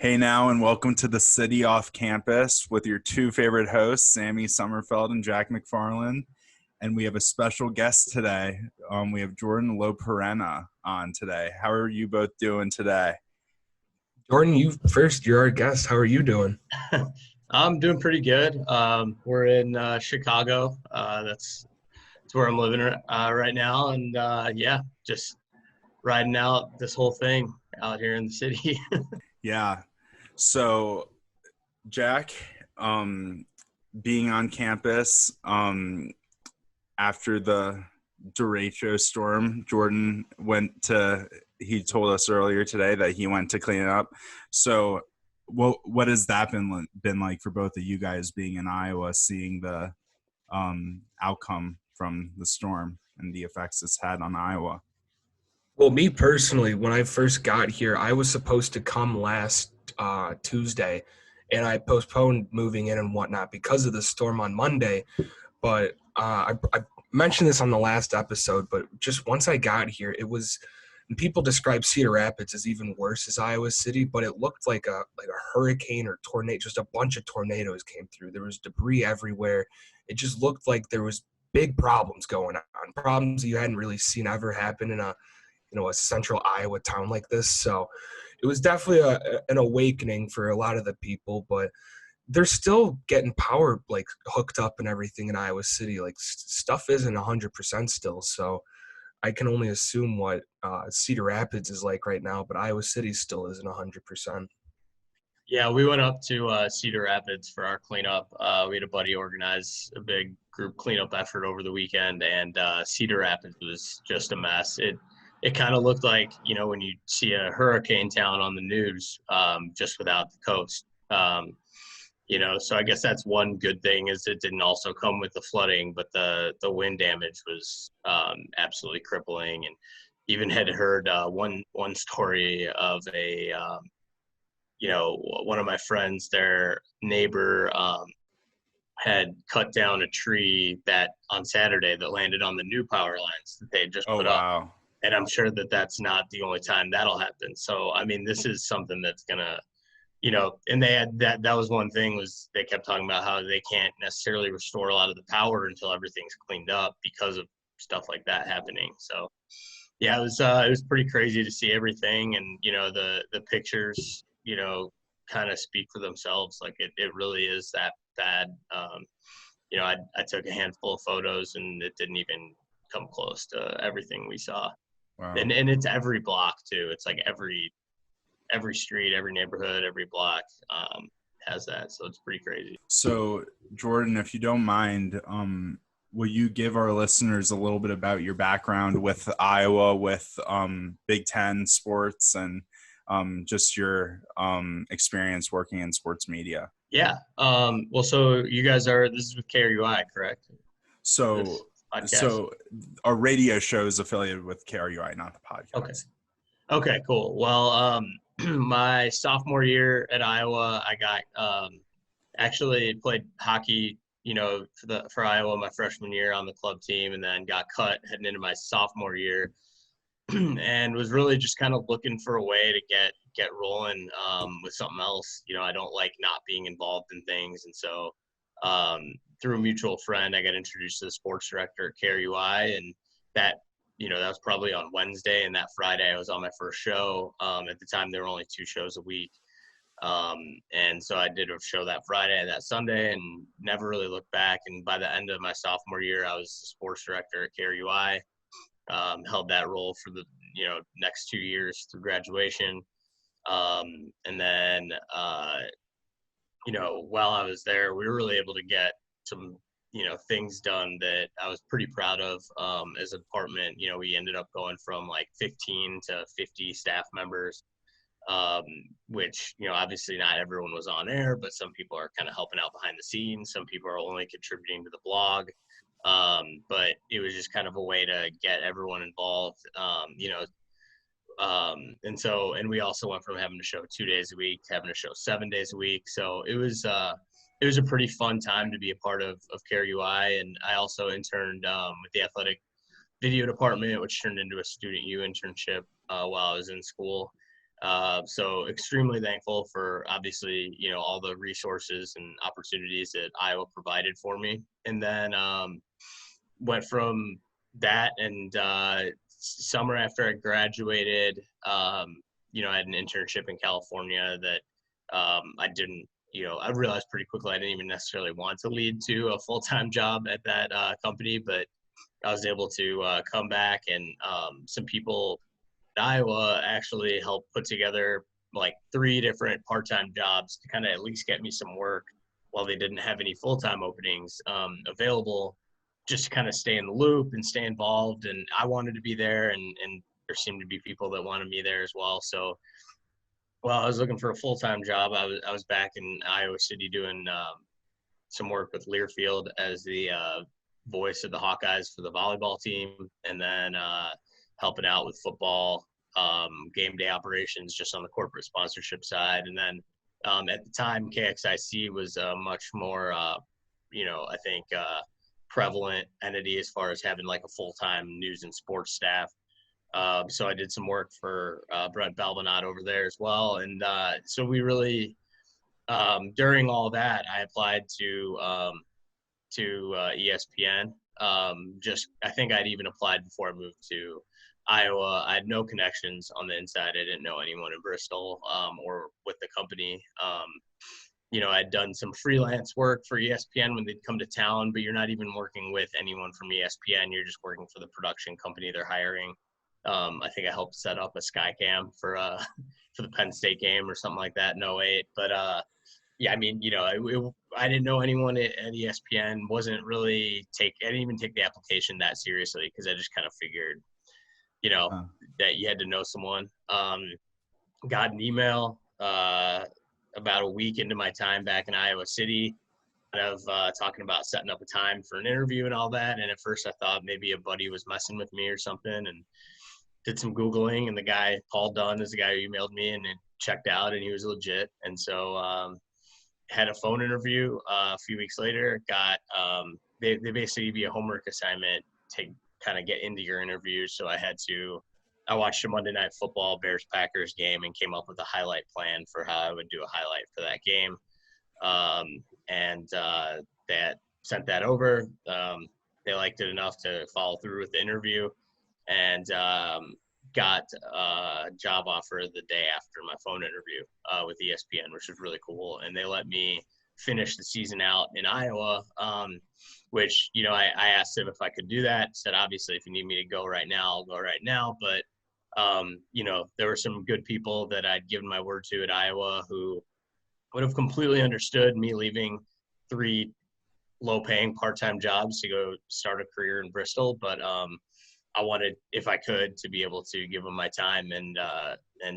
Hey now, and welcome to the City Off Campus with your two favorite hosts, Sammy Sommerfeld and Jack McFarland. And we have a special guest today. We have Jordan Loperena on today. How are you both doing today? Jordan, you first. You're our guest. How are you doing? I'm doing pretty good. We're in Chicago. That's where I'm living right now, and yeah, just riding out this whole thing out here in the city. Yeah. So, Jack, being on campus after the derecho storm, Jordan he told us earlier today that he went to clean it up. So what has that been like for both of you guys being in Iowa, seeing the outcome from the storm and the effects it's had on Iowa? Well, me personally, when I first got here, I was supposed to come last Tuesday, and I postponed moving in and whatnot because of the storm on Monday. But I mentioned this on the last episode, but just once I got here, it was. And people describe Cedar Rapids as even worse as Iowa City, but it looked like a hurricane or tornado. Just a bunch of tornadoes came through. There was debris everywhere. It just looked like there was big problems going on, problems that you hadn't really seen ever happen in a central Iowa town like this. So it was definitely an awakening for a lot of the people, but they're still getting power like hooked up and everything in Iowa City. Like stuff isn't 100% still. So I can only assume what Cedar Rapids is like right now, but Iowa City still isn't 100%. Yeah, we went up to Cedar Rapids for our cleanup. We had a buddy organize a big group cleanup effort over the weekend, and Cedar Rapids was just a mess. It kind of looked like, when you see a hurricane town on the news, just without the coast. So I guess that's one good thing is it didn't also come with the flooding, but the wind damage was absolutely crippling. And even had heard one story of one of my friends, their neighbor had cut down a tree that on Saturday that landed on the new power lines that they had just Oh, put up. wow. And I'm sure that that's not the only time that'll happen. So, I mean, this is something that's going to, and they had that was one thing was they kept talking about how they can't necessarily restore a lot of the power until everything's cleaned up because of stuff like that happening. So, yeah, it was pretty crazy to see everything. And, the pictures, kind of speak for themselves. Like it really is that bad. I took a handful of photos and it didn't even come close to everything we saw. Wow. And it's every block too. It's like every street, every neighborhood, every block has that. So it's pretty crazy. So, Jordan, if you don't mind, will you give our listeners a little bit about your background with Iowa, with Big Ten sports, and just your experience working in sports media? Yeah. Well, so you guys this is with KRUI, correct? So our radio show is affiliated with KRUI, not the podcast. Okay, cool. Well, my sophomore year at Iowa, I got actually played hockey, for Iowa my freshman year on the club team, and then got cut heading into my sophomore year, and was really just kind of looking for a way to get rolling with something else. I don't like not being involved in things, and so through a mutual friend, I got introduced to the sports director at KRUI, and that was probably on Wednesday, and that Friday I was on my first show. At the time, there were only 2 shows a week. And so I did a show that Friday and that Sunday and never really looked back. And by the end of my sophomore year, I was the sports director at KRUI, held that role for the, next 2 years through graduation. And then, while I was there, we were really able to get some things done that I was pretty proud of as a department. We ended up going from like 15 to 50 staff members, which, obviously not everyone was on air, but some people are kind of helping out behind the scenes. Some people are only contributing to the blog. But it was just kind of a way to get everyone involved, and we also went from having a show 2 days a week to having a show 7 days a week. So it was a pretty fun time to be a part of KRUI. And I also interned with the athletic video department, which turned into a student U internship while I was in school. So extremely thankful for obviously, all the resources and opportunities that Iowa provided for me. And then went from that and summer after I graduated, I had an internship in California that I didn't, I realized pretty quickly I didn't even necessarily want to lead to a full-time job at that company, but I was able to come back and some people in Iowa actually helped put together like 3 different part-time jobs to kind of at least get me some work while they didn't have any full-time openings available, just to kind of stay in the loop and stay involved. And I wanted to be there, and there seemed to be people that wanted me there as well. So while I was looking for a full-time job, I was back in Iowa City doing some work with Learfield as the voice of the Hawkeyes for the volleyball team, and then helping out with football, game day operations just on the corporate sponsorship side. And then at the time, KXIC was a much more, I think, prevalent entity as far as having like a full-time news and sports staff. So I did some work for Brett Balbinot over there as well. And so we really, during all that, I applied to ESPN. I think I'd even applied before I moved to Iowa. I had no connections on the inside. I didn't know anyone in Bristol or with the company. I'd done some freelance work for ESPN when they'd come to town, but you're not even working with anyone from ESPN. You're just working for the production company they're hiring. I think I helped set up a Skycam for the Penn State game or something like that in '08. But I didn't know anyone at ESPN. I didn't even take the application that seriously because I just kind of figured, that you had to know someone. Got an email about a week into my time back in Iowa City, kind of talking about setting up a time for an interview and all that. And at first I thought maybe a buddy was messing with me or something, and did some Googling, and the guy, Paul Dunn, is the guy who emailed me, and it checked out and he was legit. And so had a phone interview a few weeks later, got they basically give you a homework assignment to kind of get into your interview. So I watched a Monday Night Football Bears-Packers game and came up with a highlight plan for how I would do a highlight for that game. That sent that over. They liked it enough to follow through with the interview, and got a job offer the day after my phone interview with ESPN, which was really cool. And they let me finish the season out in Iowa, which, I asked them if I could do that. Said, obviously, if you need me to go right now, I'll go right now. But, there were some good people that I'd given my word to at Iowa who would have completely understood me leaving 3 low-paying part-time jobs to go start a career in Bristol. But I wanted, if I could, to be able to give them my time. And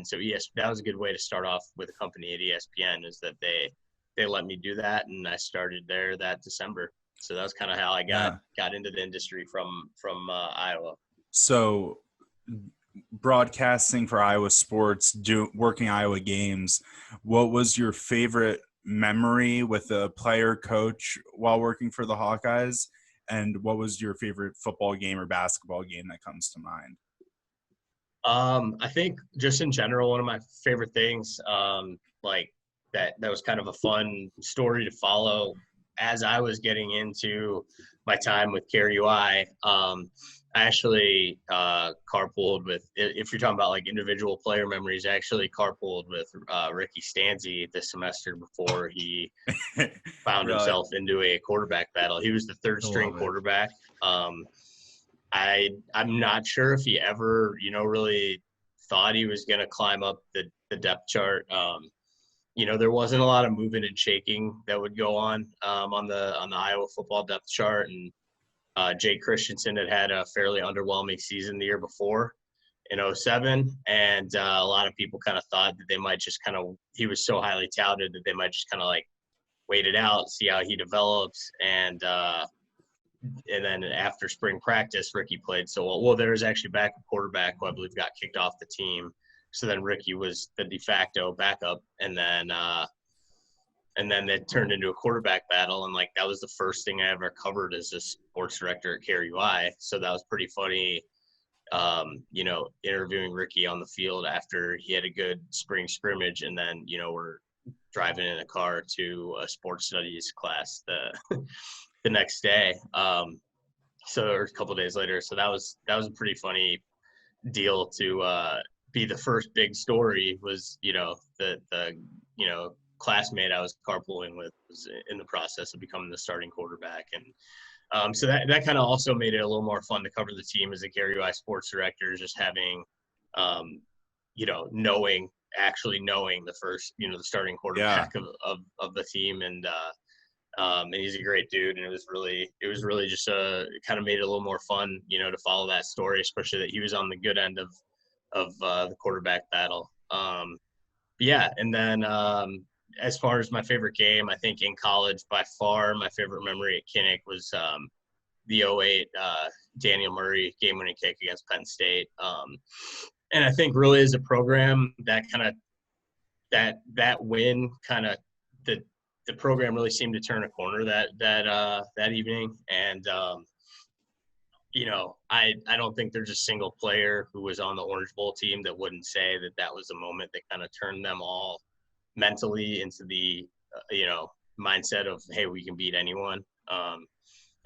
so that was a good way to start off with a company at ESPN, is that they let me do that. And I started there that December. So that was kind of how I got into the industry from Iowa. So broadcasting for Iowa sports, working Iowa games, what was your favorite memory with a player coach while working for the Hawkeyes? And what was your favorite football game or basketball game that comes to mind? I think just in general, one of my favorite things, like that was kind of a fun story to follow as I was getting into my time with KRUI. I actually carpooled with, if you're talking about like individual player memories, I actually carpooled with Ricky Stanzi this semester before he found himself into a quarterback battle. He was the 3rd string quarterback. I'm not sure if he ever, really thought he was going to climb up the depth chart. There wasn't a lot of moving and shaking that would go on the Iowa football depth chart. And Jay Christensen had a fairly underwhelming season the year before in '07. And a lot of people kind of thought that they might just he was so highly touted that they might just kind of like wait it out, see how he develops. And then after spring practice, Ricky played so well. Well, there was actually a backup quarterback who I believe got kicked off the team. So then Ricky was the de facto backup. And then that turned into a quarterback battle. And like, that was the first thing I ever covered as a sports director at KRUI. So that was pretty funny interviewing Ricky on the field after he had a good spring scrimmage, and then we're driving in a car to a sports studies class the next day. Or a couple of days later. So that was a pretty funny deal to be the first big story. Was the classmate I was carpooling with was in the process of becoming the starting quarterback, and so that kind of also made it a little more fun to cover the team as a KRUI sports director, just having knowing the first the starting quarterback of the team, and he's a great dude, and it was really just kind of made it a little more fun, to follow that story, especially that he was on the good end of the quarterback battle. And then as far as my favorite game, I think in college, by far my favorite memory at Kinnick was the 2008 Daniel Murray game-winning kick against Penn State. And I think really as a program, that kind of that win kind of the program really seemed to turn a corner that evening. And, I don't think there's a single player who was on the Orange Bowl team that wouldn't say that was the moment that kind of turned them all mentally into the, mindset of, hey, we can beat anyone.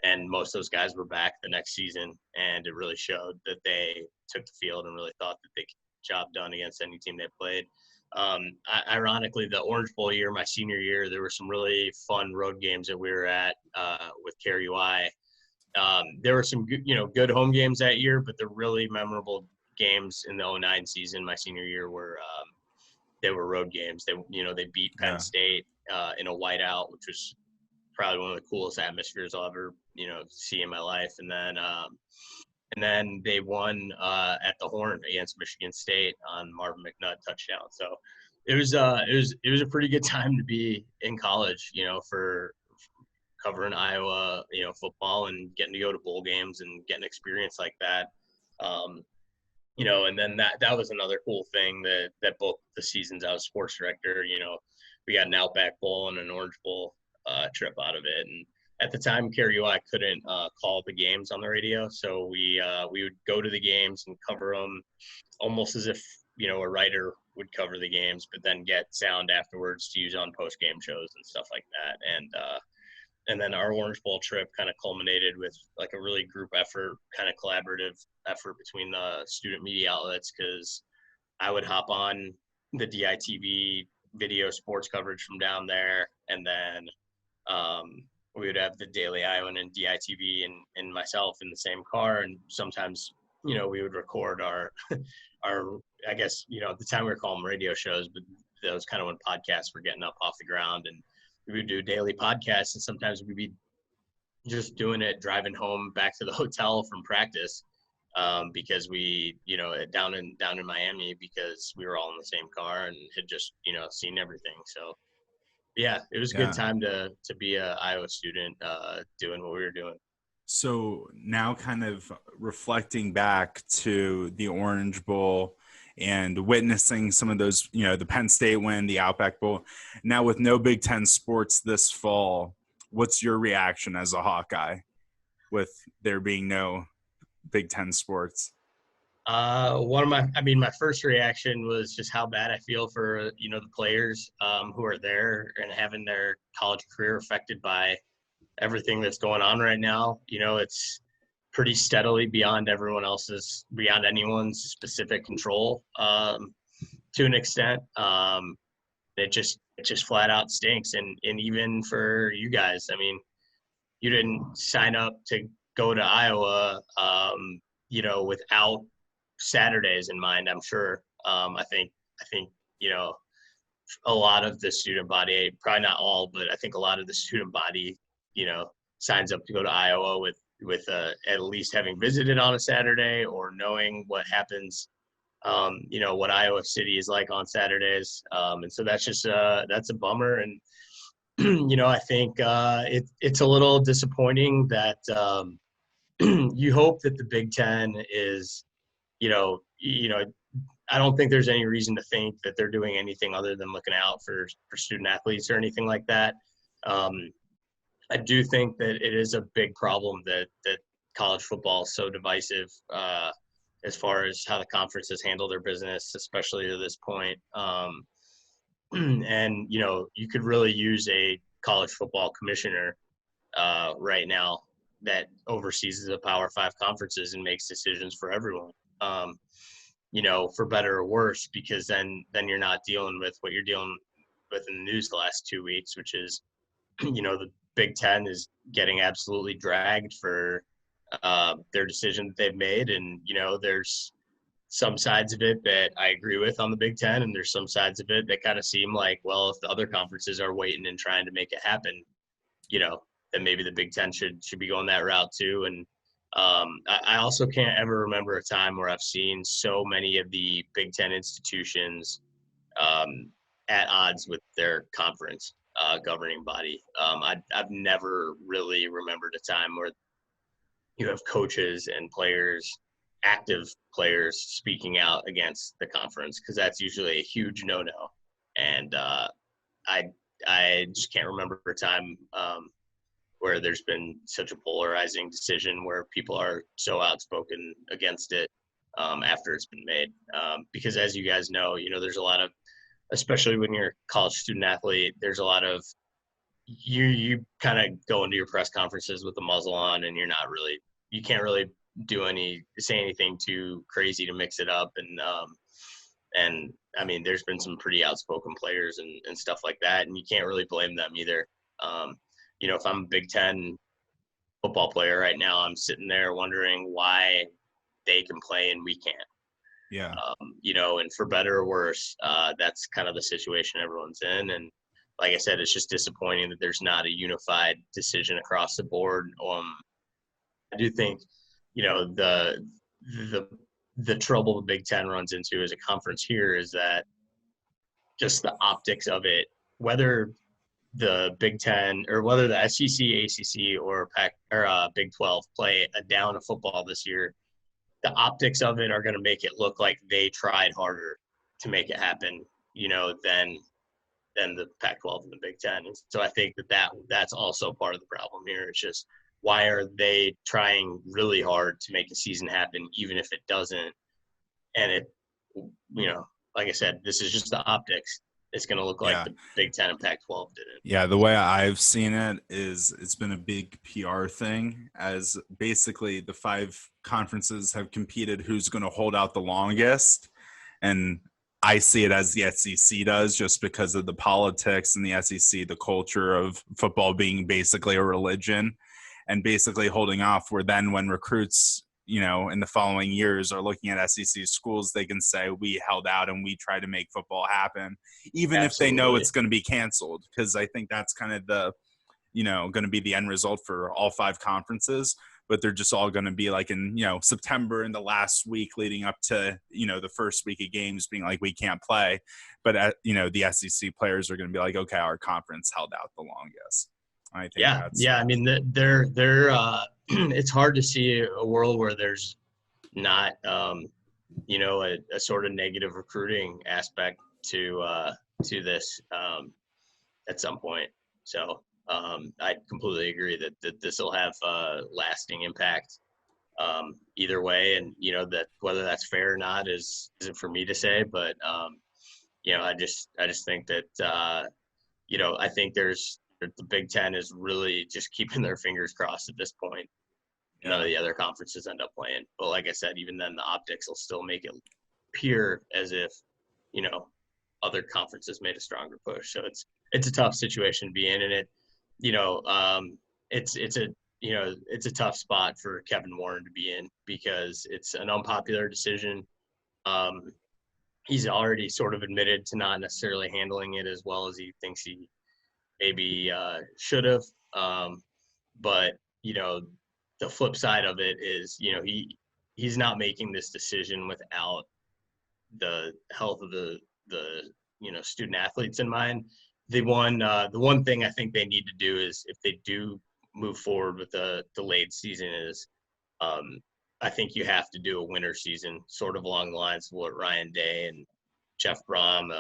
And most of those guys were back the next season, and it really showed that they took the field and really thought that they could get the job done against any team they played. Ironically, the Orange Bowl year, my senior year, there were some really fun road games that we were at with KRUI. There were some good home games that year, but the really memorable games in the 2009 season, my senior year, were they were road games. They beat Penn State in a whiteout, which was probably one of the coolest atmospheres I'll ever see in my life. And then they won at the Horn against Michigan State on Marvin McNutt touchdown. So it was a pretty good time to be in college, for covering Iowa, football, and getting to go to bowl games and getting experience like that. And then that was another cool thing that both the seasons I was sports director, we got an Outback Bowl and an Orange Bowl trip out of it. And at the time, KRUI couldn't call the games on the radio, so we would go to the games and cover them almost as if a writer would cover the games, but then get sound afterwards to use on post-game shows and stuff like that. And then our Orange Bowl trip kind of culminated with like a really group effort, kind of collaborative effort between the student media outlets, because I would hop on the DITV video sports coverage from down there, and then we would have the Daily Iowan and DITV and myself in the same car. And sometimes, we would record our, I guess, at the time we were calling them radio shows, but that was kind of when podcasts were getting up off the ground, and we would do daily podcasts. And sometimes we'd be just doing it, driving home back to the hotel from practice, because we, down in Miami, because we were all in the same car and had just, seen everything. So yeah, it was a good time to be a Iowa student, doing what we were doing. So now kind of reflecting back to the Orange Bowl and witnessing some of those, the Penn State win, the Outback Bowl, now with no Big Ten sports this fall, what's your reaction as a Hawkeye with there being no Big Ten sports? My first reaction was just how bad I feel for, the players who are there and having their college career affected by everything that's going on right now. It's pretty steadily beyond anyone's specific control, to an extent. It just flat out stinks. And even for you guys, I mean, you didn't sign up to go to Iowa, without Saturdays in mind, I'm sure. I think a lot of the student body, probably not all, but I think a lot of the student body, signs up to go to Iowa with at least having visited on a Saturday, or knowing what happens, what Iowa City is like on Saturdays. And so that's just that's a bummer. And I think it's a little disappointing that you hope that the Big Ten is, I don't think there's any reason to think that they're doing anything other than looking out for student athletes or anything like that. I do think that it is a big problem that college football is so divisive, as far as how the conferences handle their business, especially to this point. And, you could really use a college football commissioner right now that oversees the Power Five conferences and makes decisions for everyone. For better or worse, because then you're not dealing with what you're dealing with in the news the last 2 weeks, which is, the Big Ten is getting absolutely dragged for their decision that they've made. And, there's some sides of it that I agree with on the Big Ten, and there's some sides of it that kind of seem like, well, if the other conferences are waiting and trying to make it happen, then maybe the Big Ten should be going that route too. And I also can't ever remember a time where I've seen so many of the Big Ten institutions at odds with their conference governing body. I've never really remembered a time where you have coaches and players, active players, speaking out against the conference, because that's usually a huge no-no. And I just can't remember a time where there's been such a polarizing decision where people are so outspoken against it after it's been made. Because as you guys know, there's a lot of, especially when you're a college student athlete, there's a lot of, you kind of go into your press conferences with the muzzle on, and you can't really say anything too crazy to mix it up. And I mean, there's been some pretty outspoken players and stuff like that, and you can't really blame them either. If I'm a Big Ten football player right now, I'm sitting there wondering why they can play and we can't. Yeah. And for better or worse, that's kind of the situation everyone's in. And like I said, it's just disappointing that there's not a unified decision across the board. I do think, the trouble the Big Ten runs into as a conference here is that just the optics of it, whether the Big Ten or whether the SEC, ACC, or Big 12 play a down of football this year, the optics of it are going to make it look like they tried harder to make it happen, than the Pac-12 and the Big Ten. And so I think that's also part of the problem here. It's just, why are they trying really hard to make a season happen, even if it doesn't? And it, like I said, this is just the optics. It's going to look like the Big Ten and Pac-12 didn't. Yeah, the way I've seen it is it's been a big PR thing, as basically the 5 conferences have competed who's going to hold out the longest. And I see it as the SEC does, just because of the politics and the SEC, the culture of football being basically a religion and basically holding off, where then when recruits, in the following years are looking at SEC schools, they can say we held out and we tried to make football happen, even if they know it's going to be canceled. Because I think that's kind of the, going to be the end result for all 5 conferences. But they're just all going to be like in, September, in the last week leading up to, the first week of games, being like, we can't play. But, the SEC players are going to be like, okay, our conference held out the longest. I think I mean, they're it's hard to see a world where there's not, a sort of negative recruiting aspect to this at some point. So I completely agree that this will have a lasting impact either way. And, that whether that's fair or not isn't for me to say. But, I just think that, I think the Big Ten is really just keeping their fingers crossed at this point. None of the other conferences end up playing. But like I said, even then the optics will still make it appear as if, other conferences made a stronger push. So it's a tough situation to be in. And it's a tough spot for Kevin Warren to be in, because it's an unpopular decision. He's already sort of admitted to not necessarily handling it as well as he thinks he maybe should have. But, the flip side of it is, he's not making this decision without the health of the student athletes in mind. The one thing I think they need to do is, if they do move forward with a delayed season, is I think you have to do a winter season, sort of along the lines of what Ryan Day and Jeff Brom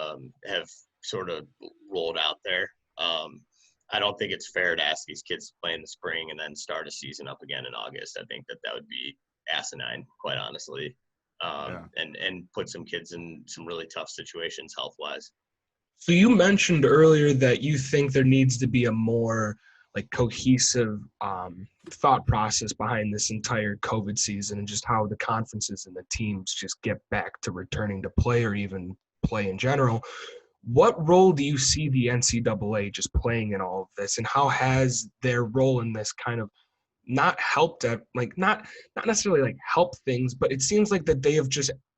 have sort of rolled out there. I don't think it's fair to ask these kids to play in the spring and then start a season up again in August. I think that would be asinine, quite honestly. and put some kids in some really tough situations health-wise. So you mentioned earlier that you think there needs to be a more like cohesive thought process behind this entire COVID season and just how the conferences and the teams just get back to returning to play or even play in general. What role do you see the NCAA just playing in all of this, and how has their role in this kind of not helped at not necessarily like help things, but it seems like that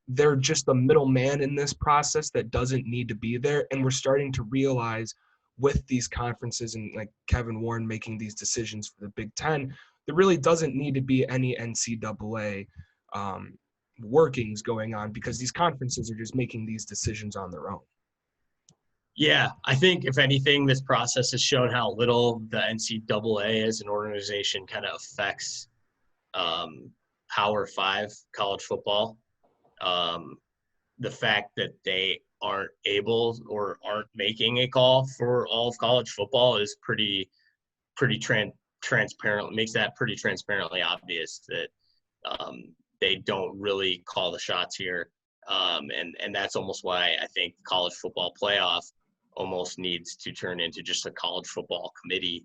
they're just the middleman in this process that doesn't need to be there. And we're starting to realize with these conferences and like Kevin Warren making these decisions for the Big Ten, there really doesn't need to be any NCAA workings going on because these conferences are just making these decisions on their own. Yeah, I think if anything, this process has shown how little the NCAA as an organization kind of affects Power 5 college football. The fact that they aren't able or aren't making a call for all of college football is pretty transparent. Makes that pretty transparently obvious that they don't really call the shots here, and that's almost why I think the college football playoff almost needs to turn into just a college football committee,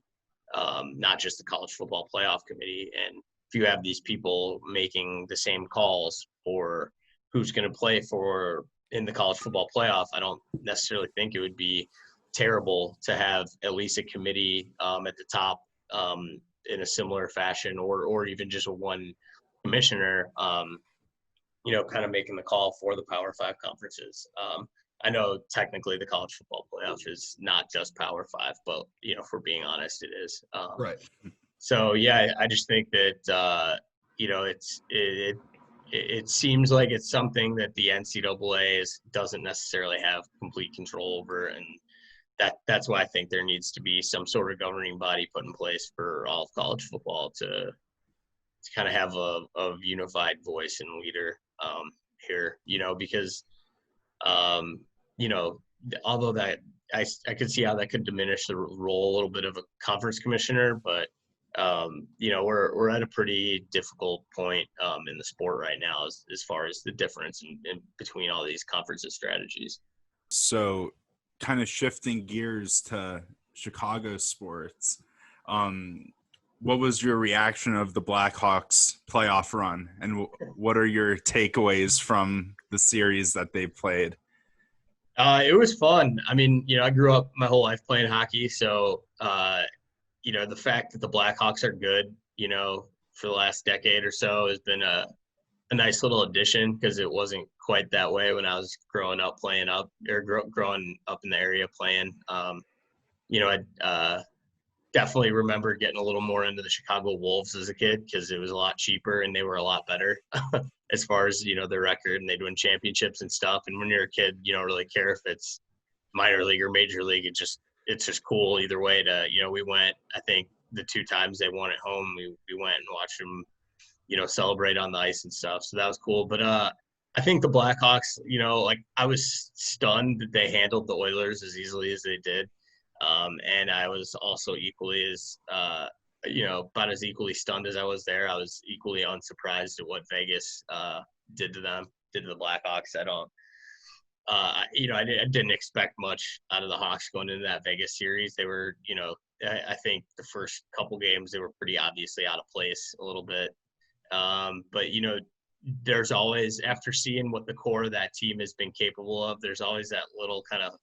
not just the college football playoff committee. And if you have these people making the same calls for who's going to play for in the college football playoff, I don't necessarily think it would be terrible to have at least a committee at the top in a similar fashion, or even just a one commissioner, kind of making the call for the Power 5 conferences. I know technically the college football playoff is not just Power 5, but, if we're being honest, it is. Right. So, yeah, I just think that, it seems like it's something that the NCAA doesn't necessarily have complete control over. And that's why I think there needs to be some sort of governing body put in place for all of college football to kind of have a unified voice and leader here, because although that I could see how that could diminish the role a little bit of a conference commissioner, but we're at a pretty difficult point in the sport right now as far as the difference in between all these conferences strategies. So kind of shifting gears to Chicago sports, what was your reaction of the Blackhawks playoff run, and what are your takeaways from the series that they played? It was fun. I mean, I grew up my whole life playing hockey, so the fact that the Blackhawks are good, for the last decade or so has been a nice little addition, because it wasn't quite that way when I was growing up in the area playing. I definitely remember getting a little more into the Chicago Wolves as a kid because it was a lot cheaper and they were a lot better as far as, their record, and they'd win championships and stuff. And when you're a kid, you don't really care if it's minor league or major league. It's just cool either way we went, I think the 2 times they won at home, we went and watched them, celebrate on the ice and stuff. So that was cool. But I think the Blackhawks, I was stunned that they handled the Oilers as easily as they did. And I was also equally as, about as equally stunned as I was there. I was equally unsurprised at what Vegas did to the Blackhawks. I didn't expect much out of the Hawks going into that Vegas series. They were, I think the first couple games, they were pretty obviously out of place a little bit. But, there's always, after seeing what the core of that team has been capable of, there's always that little kind of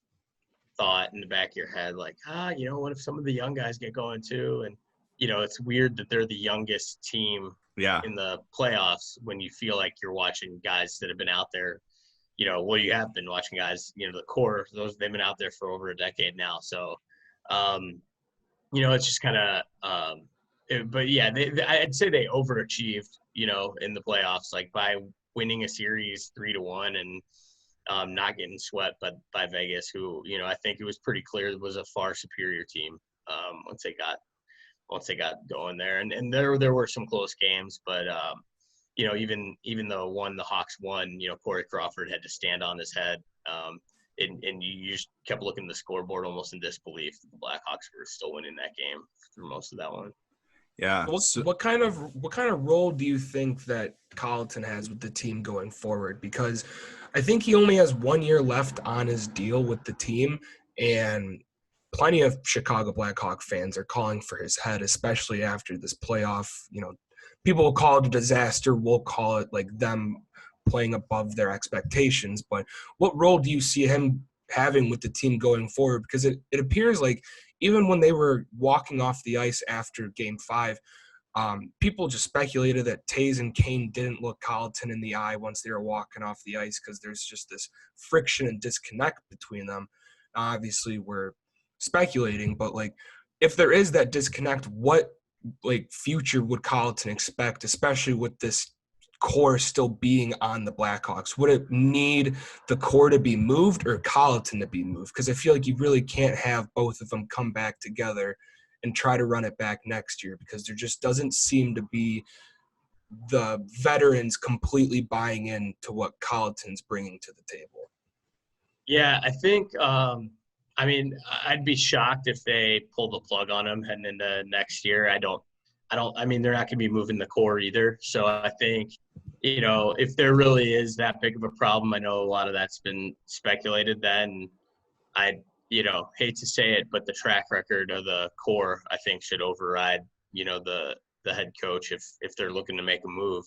thought in the back of your head, like, what if some of the young guys get going too? And, it's weird that they're the youngest team in the playoffs when you feel like you're watching guys that have been out there, you have been watching guys, the core, they've been out there for over a decade now. So, it's just kind of, but yeah, I'd say they overachieved, in the playoffs, like by winning a series 3-1 and not getting swept by Vegas, who, I think it was pretty clear was a far superior team once they got going there. And there were some close games, but even though the Hawks won, Corey Crawford had to stand on his head. And you just kept looking at the scoreboard almost in disbelief that the Blackhawks were still winning that game through most of that one. Yeah. What kind of role do you think that Colleton has with the team going forward? Because I think he only has 1 year left on his deal with the team, and plenty of Chicago Blackhawk fans are calling for his head, especially after this playoff. People will call it a disaster. We'll call it like them playing above their expectations. But what role do you see him having with the team going forward? Because it appears like even when they were walking off the ice after Game 5, people just speculated that Taze and Kane didn't look Colleton in the eye once they were walking off the ice because there's just this friction and disconnect between them. Obviously, we're speculating, but like if there is that disconnect, what like future would Colleton expect, especially with this core still being on the Blackhawks? Would it need the core to be moved or Colleton to be moved? Because I feel like you really can't have both of them come back together and try to run it back next year, because there just doesn't seem to be the veterans completely buying into what Colleton's bringing to the table. Yeah, I think I mean, I'd be shocked if they pull the plug on him heading into next year. I mean, they're not going to be moving the core either. So I think, if there really is that big of a problem, I know a lot of that's been speculated, then I, hate to say it, but the track record of the core, I think, should override, the head coach if they're looking to make a move.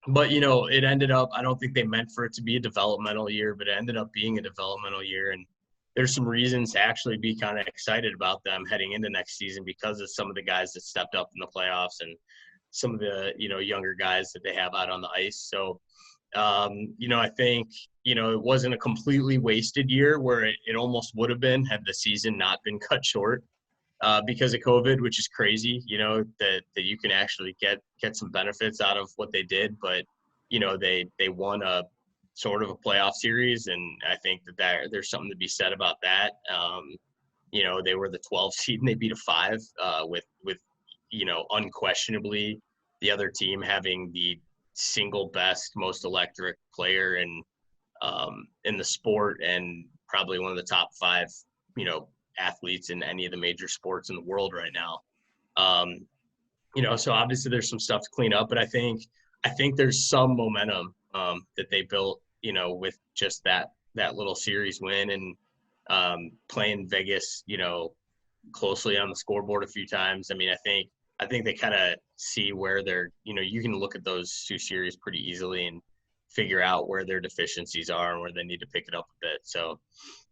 But, it ended up, I don't think they meant for it to be a developmental year, but it ended up being a developmental year. And there's some reasons to actually be kind of excited about them heading into next season because of some of the guys that stepped up in the playoffs and some of the, younger guys that they have out on the ice. So, I think, it wasn't a completely wasted year where it almost would have been had the season not been cut short. Because of COVID, which is crazy, that you can actually get some benefits out of what they did. But, they won a sort of a playoff series. And I think that there's something to be said about that. They were the 12th seed and they beat a 5 with unquestionably the other team having the single best, most electric player in the sport and probably one of the top 5, athletes in any of the major sports in the world right now. So obviously there's some stuff to clean up, but I think there's some momentum that they built, with just that little series win and playing Vegas, closely on the scoreboard a few times. I mean, I think they kind of see where they're, you can look at those 2 series pretty easily and figure out where their deficiencies are and where they need to pick it up a bit. So,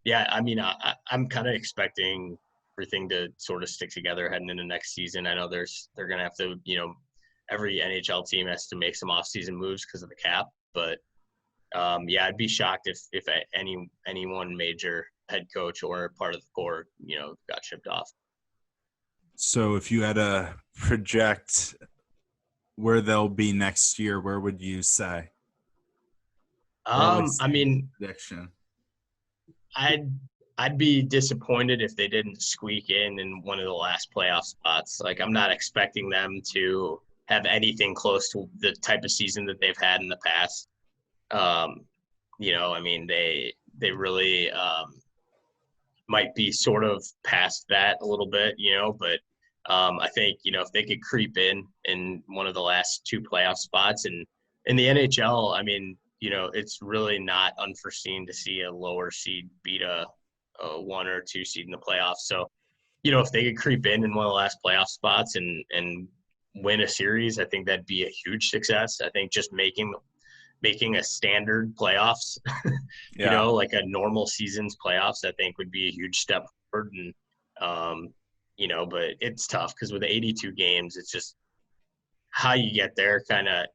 yeah, I mean, I'm kind of expecting everything to sort of stick together heading into next season. I know they're going to have to, every NHL team has to make some off-season moves because of the cap. But, yeah, I'd be shocked if any one major head coach or part of the core, got shipped off. So if you had to project where they'll be next year, where would you say? I mean, prediction. I'd be disappointed if they didn't squeak in one of the last playoff spots. Like, I'm not expecting them to have anything close to the type of season that they've had in the past. I mean, they really might be sort of past that a little bit, but I think, if they could creep in one of the last 2 playoff spots, and in the NHL, I mean, it's really not unforeseen to see a lower seed beat a 1 or 2 seed in the playoffs. So, if they could creep in one of the last playoff spots and win a series, I think that'd be a huge success. I think just making a standard playoffs, like a normal season's playoffs, I think would be a huge step forward. And, but it's tough because with 82 games, it's just how you get there kind of,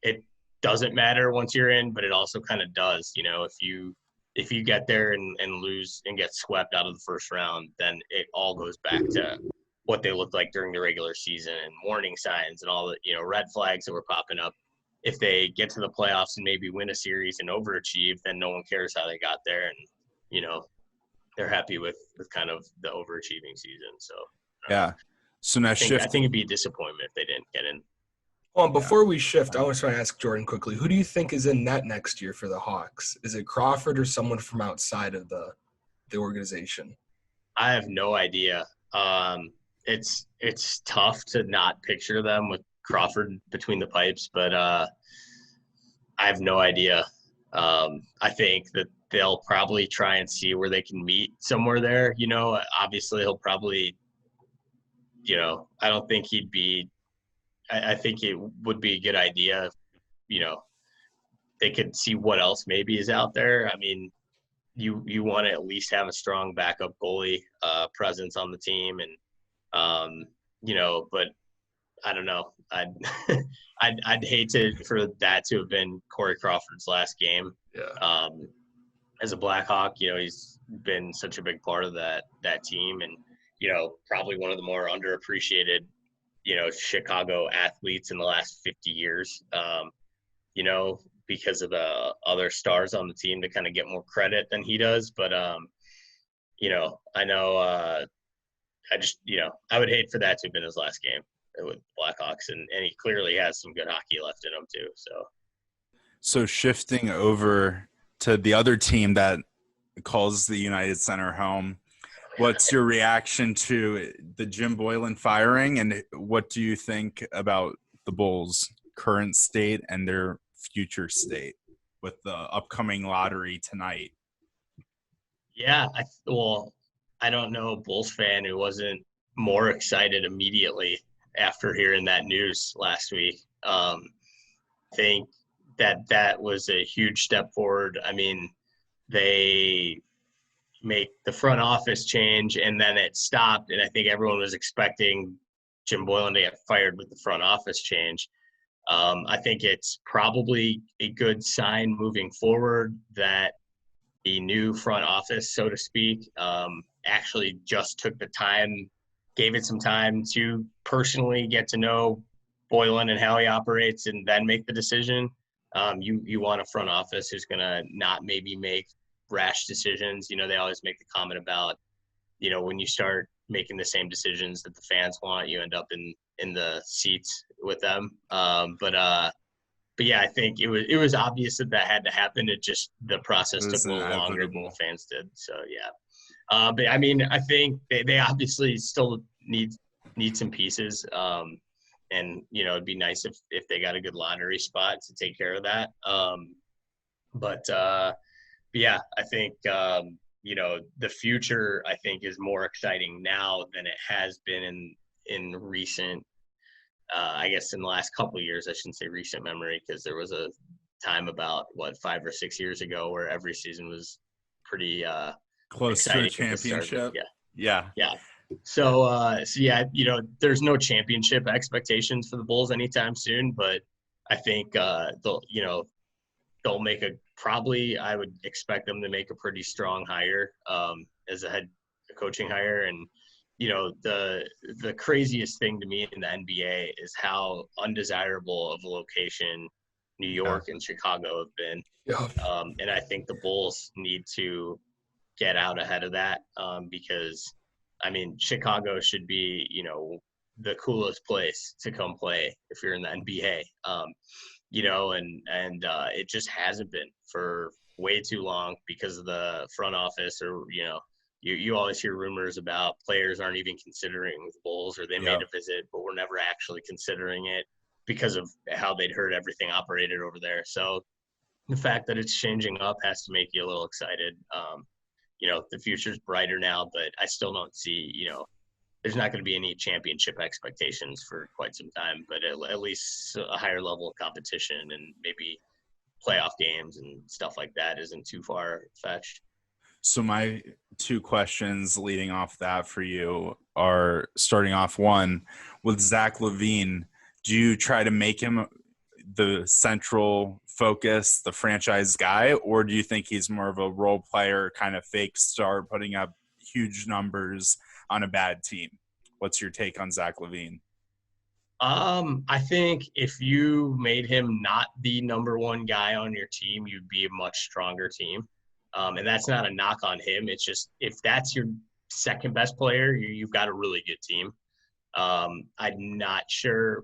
it doesn't matter once you're in, but it also kind of does. If you get there and lose and get swept out of the first round, then it all goes back to what they looked like during the regular season and warning signs and all the, red flags that were popping up. If they get to the playoffs and maybe win a series and overachieve, then no one cares how they got there. And, they're happy with kind of the overachieving season. So, yeah. So now I think it'd be a disappointment if they didn't get in. Well, before we shift, I want to ask Jordan quickly, who do you think is in net next year for the Hawks? Is it Crawford or someone from outside of the organization? I have no idea. it's tough to not picture them with Crawford between the pipes, but I have no idea. I think that they'll probably try and see where they can meet somewhere there. Obviously he'll probably, I don't think he'd be. I think it would be a good idea if, they could see what else maybe is out there. I mean, you want to at least have a strong backup goalie presence on the team, and but I don't know. I'd hate for that to have been Corey Crawford's last game. Yeah. As a Blackhawk, he's been such a big part of that team, and probably one of the more underappreciated, Chicago athletes in the last 50 years. Because of the other stars on the team to kind of get more credit than he does. But, I know I just, I would hate for that to have been his last game with Blackhawks. And he clearly has some good hockey left in him too. So shifting over to the other team that calls the United Center home, what's your reaction to the Jim Boylan firing, and what do you think about the Bulls' current state and their future state with the upcoming lottery tonight? Yeah, I don't know a Bulls fan who wasn't more excited immediately after hearing that news last week. I think that was a huge step forward. I mean, they make the front office change and then it stopped, and I think everyone was expecting Jim Boylan to get fired with the front office change. I think it's probably a good sign moving forward that the new front office, so to speak, actually just took the time, gave it some time to personally get to know Boylan and how he operates and then make the decision. You want a front office who's going to not maybe make rash decisions. They always make the comment about, when you start making the same decisions that the fans want, you end up in the seats with them. But yeah, I think it was obvious that had to happen. It just, the process took a little longer than the fans did. So yeah. But I mean, I think they obviously still need some pieces. And it'd be nice if they got a good lottery spot to take care of that. But yeah, I think the future, I think, is more exciting now than it has been in recent, I guess in the last couple of years. I shouldn't say recent memory, because there was a time about 5 or 6 years ago where every season was pretty close to a championship. Yeah. So yeah, there's no championship expectations for the Bulls anytime soon, but I think they'll make I would expect them to make a pretty strong hire as a head coaching hire. And the craziest thing to me in the NBA is how undesirable of a location New York and Chicago have been. Yeah. And I think the Bulls need to get out ahead of that, because I mean, Chicago should be, the coolest place to come play if you're in the NBA. And it just hasn't been for way too long because of the front office, or you always hear rumors about players aren't even considering the Bulls, or they made a visit but were never actually considering it because of how they'd heard everything operated over there. So the fact that it's changing up has to make you a little excited. The future's brighter now, but I still don't see, there's not going to be any championship expectations for quite some time, but at least a higher level of competition and maybe playoff games and stuff like that isn't too far fetched. So my two questions leading off that for you are, starting off, one, with Zach LaVine, do you try to make him the central focus, the franchise guy, or do you think he's more of a role player, kind of fake star, putting up huge numbers on a bad team? What's your take on Zach LaVine? I think if you made him not the number one guy on your team, you'd be a much stronger team. And that's not a knock on him. It's just, if that's your second best player, you've got a really good team. I'm not sure,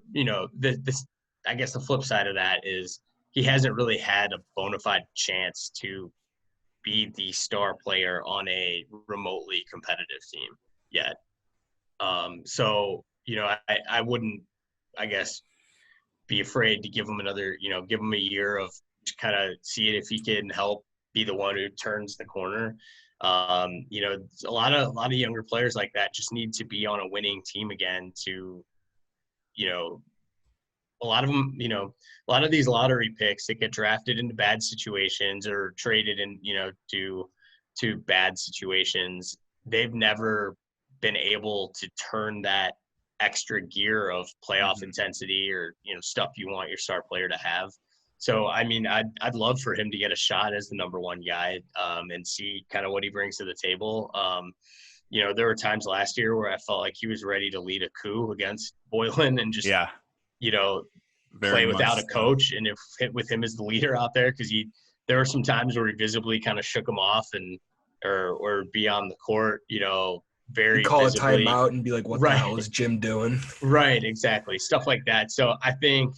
I guess the flip side of that is he hasn't really had a bona fide chance to be the star player on a remotely competitive team yet. So, I wouldn't, I guess, be afraid to give him another, give him a year of kind of see it if he can help be the one who turns the corner. A lot of younger players like that just need to be on a winning team again to, a lot of them, a lot of these lottery picks that get drafted into bad situations or traded in, to bad situations, they've never been able to turn that extra gear of playoff intensity or, stuff you want your star player to have. So, I mean, I'd love for him to get a shot as the number one guy and see kind of what he brings to the table. There were times last year where I felt like he was ready to lead a coup against Boylan and just, play without a coach. And if with him as the leader out there, because there were some times where he visibly kind of shook him off or be on the court, very you call visibly. a timeout and be like, what the hell is Jim doing? Right, exactly. Stuff like that. So I think,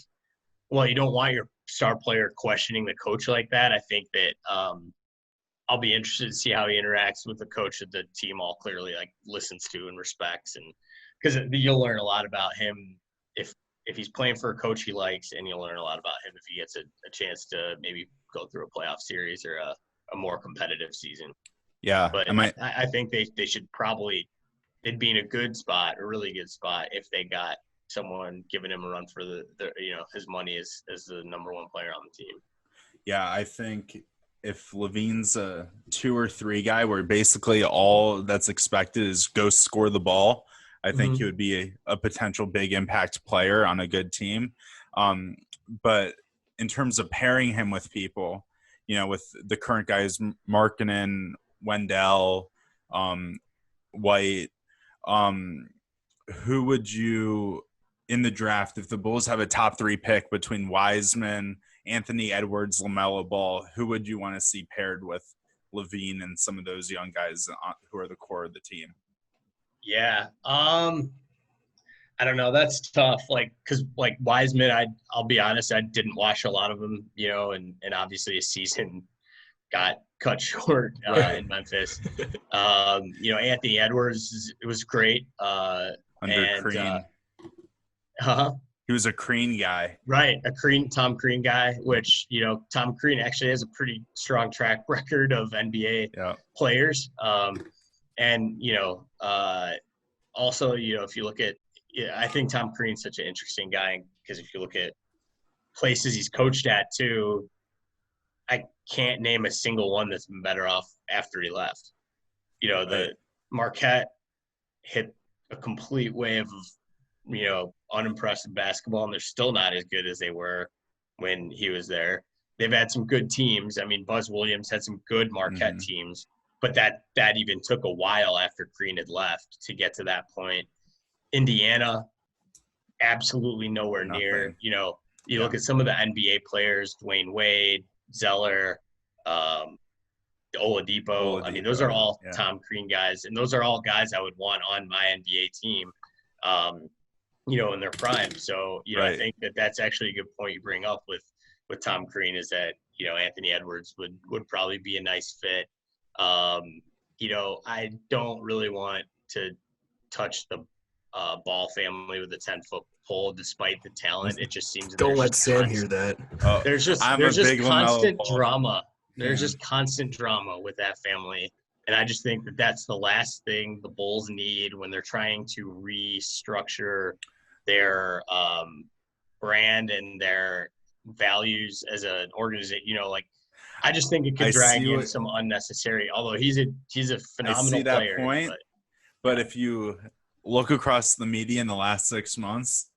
well, you don't want your star player questioning the coach like that. I think that I'll be interested to see how he interacts with the coach that the team all clearly listens to and respects, and because you'll learn a lot about him if he's playing for a coach he likes, and you'll learn a lot about him if he gets a chance to maybe go through a playoff series or a more competitive season. Yeah. But I think they should probably – they'd be in a good spot, a really good spot, if they got someone giving him a run for the his money as the number one player on the team. Yeah, I think if Levine's a 2 or 3 guy where basically all that's expected is go score the ball, I think he would be a potential big impact player on a good team. But in terms of pairing him with people, with the current guys, Markkanen, Wendell, White, who would you in the draft, if the Bulls have a top 3 pick between Wiseman, Anthony Edwards, LaMelo Ball, who would you want to see paired with Levine and some of those young guys who are the core of the team? Yeah. I don't know. That's tough. Because Wiseman, I'll be honest, I didn't watch a lot of them, and obviously his season got cut short in Memphis. Anthony Edwards, it was great. Crean. He was a Crean guy. Right, Tom Crean guy, which, Tom Crean actually has a pretty strong track record of NBA players. Also, if you look at I think Tom Crean's such an interesting guy because if you look at places he's coached at too, I can't name a single one that's been better off after he left. The Marquette hit a complete wave of, unimpressive basketball, and they're still not as good as they were when he was there. They've had some good teams. I mean, Buzz Williams had some good Marquette teams, but that even took a while after Crean had left to get to that point. Indiana, absolutely nowhere near. You look at some of the NBA players, Dwayne Wade, Zeller, Oladipo. I mean, those are all Tom Crean guys, and those are all guys I would want on my NBA team, in their prime. So, I think that's actually a good point you bring up with Tom Crean is that, Anthony Edwards would probably be a nice fit. I don't really want to touch the Ball family with a 10-foot pole, despite the talent. It just seems don't let Sam hear that. There's just constant drama. There's just constant drama with that family, and I just think that that's the last thing the Bulls need when they're trying to restructure their brand and their values as an organization. I just think it could drag in some unnecessary. Although he's a phenomenal player. Point, but if you look across the media in the last 6 months,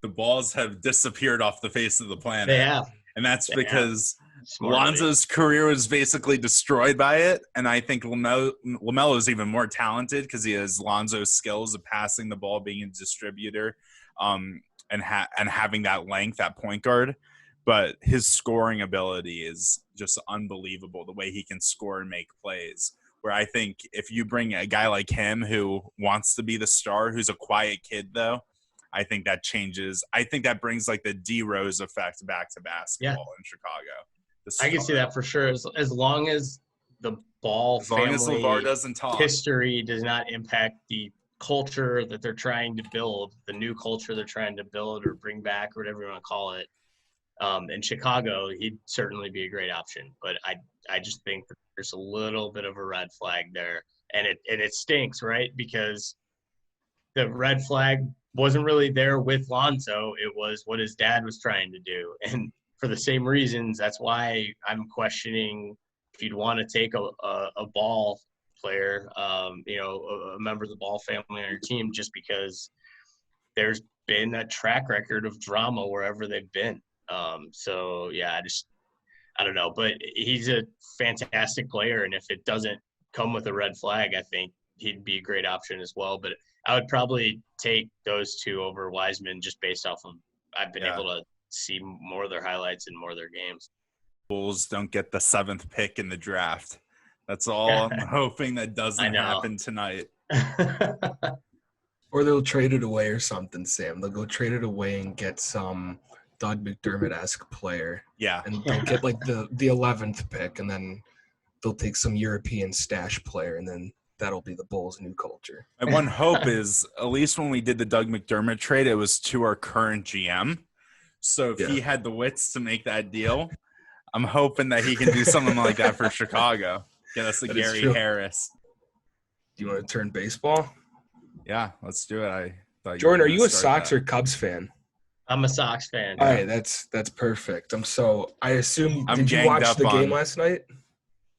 the Balls have disappeared off the face of the planet. They have. And that's because Lonzo's career was basically destroyed by it. And I think LaMelo is even more talented because he has Lonzo's skills of passing the ball, being a distributor, and having that length, that point guard. But his scoring ability is just unbelievable, the way he can score and make plays. Where I think if you bring a guy like him who wants to be the star, who's a quiet kid, though, I think that changes. I think that brings the D Rose effect back to basketball in Chicago. I can see that for sure. As long as the Ball family LeVar doesn't talk. History does not impact the culture that they're trying to build, the new culture they're trying to build or bring back or whatever you want to call it, in Chicago, he'd certainly be a great option. But I just think that there's a little bit of a red flag there, and it stinks, right? Because the red flag wasn't really there with Lonzo. It was what his dad was trying to do, and for the same reasons, that's why I'm questioning if you'd want to take a ball player, a member of the Ball family on your team, just because there's been a track record of drama wherever they've been. So yeah, I don't know, but he's a fantastic player, and if it doesn't come with a red flag, I think he'd be a great option as well. But I would probably take those two over Wiseman just based off of I've been able to see more of their highlights and more of their games. Bulls don't get the 7th pick in the draft. That's all I'm hoping that doesn't happen tonight. Or they'll trade it away or something, Sam. They'll go trade it away and get some Doug McDermott-esque player. Yeah. And they'll get like the 11th pick, and then they'll take some European stash player, and then that'll be the Bulls' new culture. My one hope is, at least when we did the Doug McDermott trade, it was to our current GM. So if he had the wits to make that deal, I'm hoping that he can do something like that for Chicago. Get us a Gary Harris. Do you want to turn baseball? Yeah, let's do it. Jordan, are you a Sox or Cubs fan? I'm a Sox fan. All right, that's perfect. I assume, did you watch the game last night?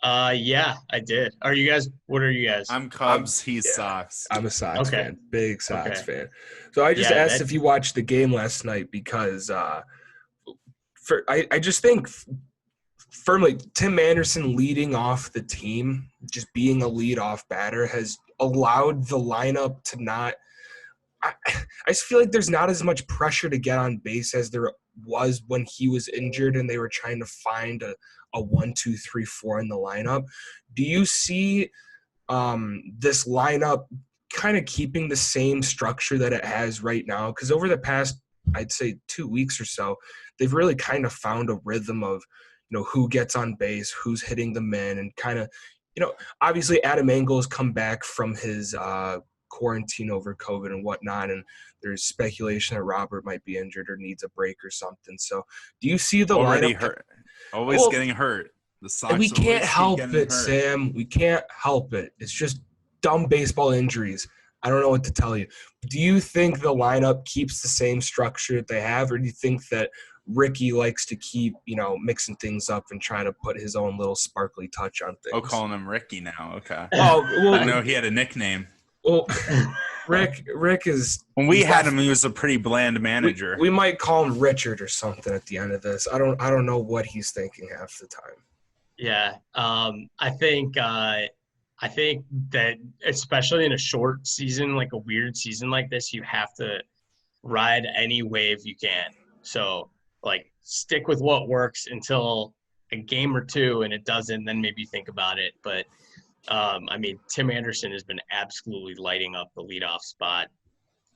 Yeah, I did. What are you guys? I'm Cubs, he's Sox. I'm a Sox fan, big Sox fan. So I just asked if you watched the game last night because I just think firmly Tim Anderson leading off the team, just being a leadoff batter, has allowed the lineup to not – I just feel like there's not as much pressure to get on base as there was when he was injured and they were trying to find a 1, 2, 3, 4 in the lineup. Do you see this lineup kind of keeping the same structure that it has right now? Because over the past, I'd say 2 weeks or so, they've really kind of found a rhythm of, who gets on base, who's hitting the men, and kind of, obviously Adam Engel's come back from his quarantine over COVID and whatnot, and there's speculation that Robert might be injured or needs a break or something. So do you see the lineup hurt? Always getting hurt. The Sox we can't help it, hurt. Sam. We can't help it. It's just dumb baseball injuries. I don't know what to tell you. Do you think the lineup keeps the same structure that they have, or do you think that Ricky likes to keep, mixing things up and trying to put his own little sparkly touch on things? Oh, calling him Ricky now. Okay. Oh, well, I know he had a nickname. Well, Rick is. When we had him, he was a pretty bland manager. We might call him Richard or something at the end of this. I don't know what he's thinking half the time. Yeah, I think that especially in a short season, like a weird season like this, you have to ride any wave you can. So, stick with what works until a game or two, and it doesn't, then maybe think about it. But, Tim Anderson has been absolutely lighting up the leadoff spot.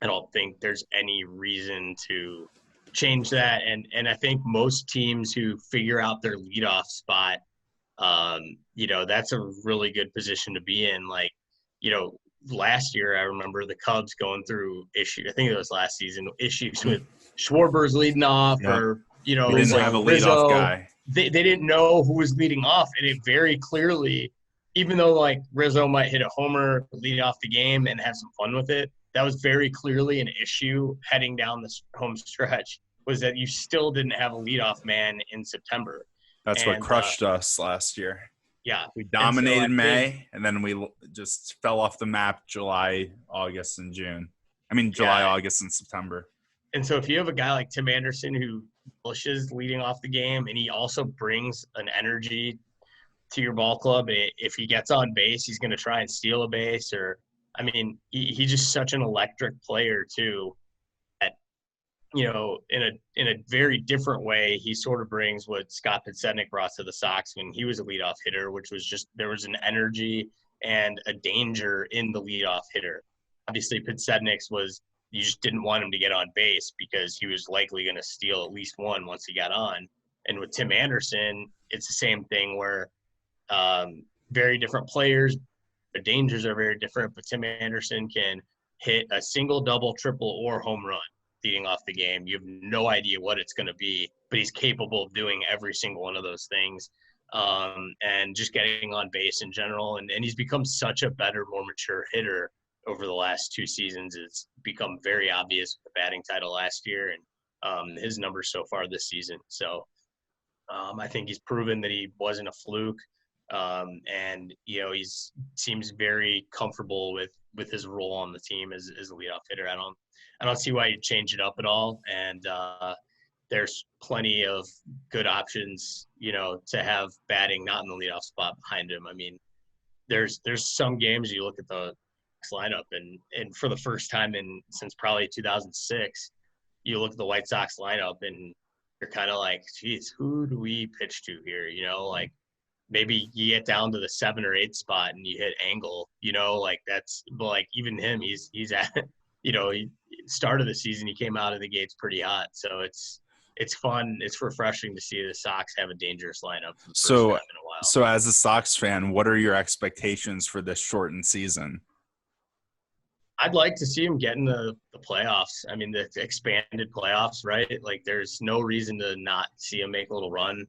I don't think there's any reason to change that. And I think most teams who figure out their leadoff spot, that's a really good position to be in. Last year, I remember the Cubs going through issues. I think it was last season, issues with Schwarber's leading off, or we didn't have a leadoff guy. They didn't know who was leading off, and it very clearly, even though Rizzo might hit a homer, lead off the game, and have some fun with it, that was very clearly an issue heading down the home stretch. Was that you still didn't have a leadoff man in September? That's what crushed us last year. Yeah. We dominated May, and then we just fell off the map July, August, and June. July, August, and September. And so if you have a guy like Tim Anderson who bushes leading off the game, and he also brings an energy to your ball club, if he gets on base, he's going to try and steal a base. He's just such an electric player, too. In a very different way, he sort of brings what Scott Podsednik brought to the Sox when he was a leadoff hitter, which was just there was an energy and a danger in the leadoff hitter. Obviously, Podsednik's was you just didn't want him to get on base because he was likely going to steal at least one once he got on. And with Tim Anderson, it's the same thing where very different players, the dangers are very different, but Tim Anderson can hit a single, double, triple, or home run leading off the game. You have no idea what it's going to be, but he's capable of doing every single one of those things, and just getting on base in general. And he's become such a better, more mature hitter over the last 2 seasons. It's become very obvious with the batting title last year and his numbers so far this season. So I think he's proven that he wasn't a fluke. And he seems very comfortable with his role on the team as a leadoff hitter. I don't see why you'd change it up at all. And there's plenty of good options, to have batting not in the leadoff spot behind him. I mean, there's some games you look at the lineup and for the first time since probably 2006, you look at the White Sox lineup and you're kind of like, geez, who do we pitch to here? Like maybe you get down to the 7 or 8 spot and you hit Angle, but like even him, he's at, he started the season, he came out of the gates pretty hot. So it's fun. It's refreshing to see the Sox have a dangerous lineup for the first time in a while. So as a Sox fan, what are your expectations for this shortened season? I'd like to see him get in the playoffs. I mean, the expanded playoffs, right? Like there's no reason to not see him make a little run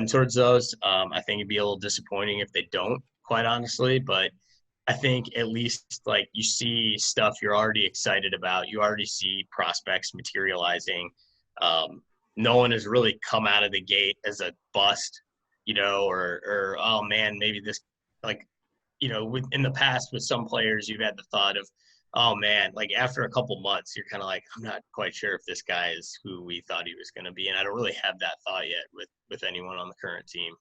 towards those. I think it'd be a little disappointing if they don't, quite honestly, but I think at least like you see stuff you're already excited about. You already see prospects materializing. No one has really come out of the gate as a bust, or oh man, maybe this, like, in the past with some players, you've had the thought of, oh man, like after a couple months, you're kind of like, I'm not quite sure if this guy is who we thought he was going to be. And I don't really have that thought yet with anyone on the current team.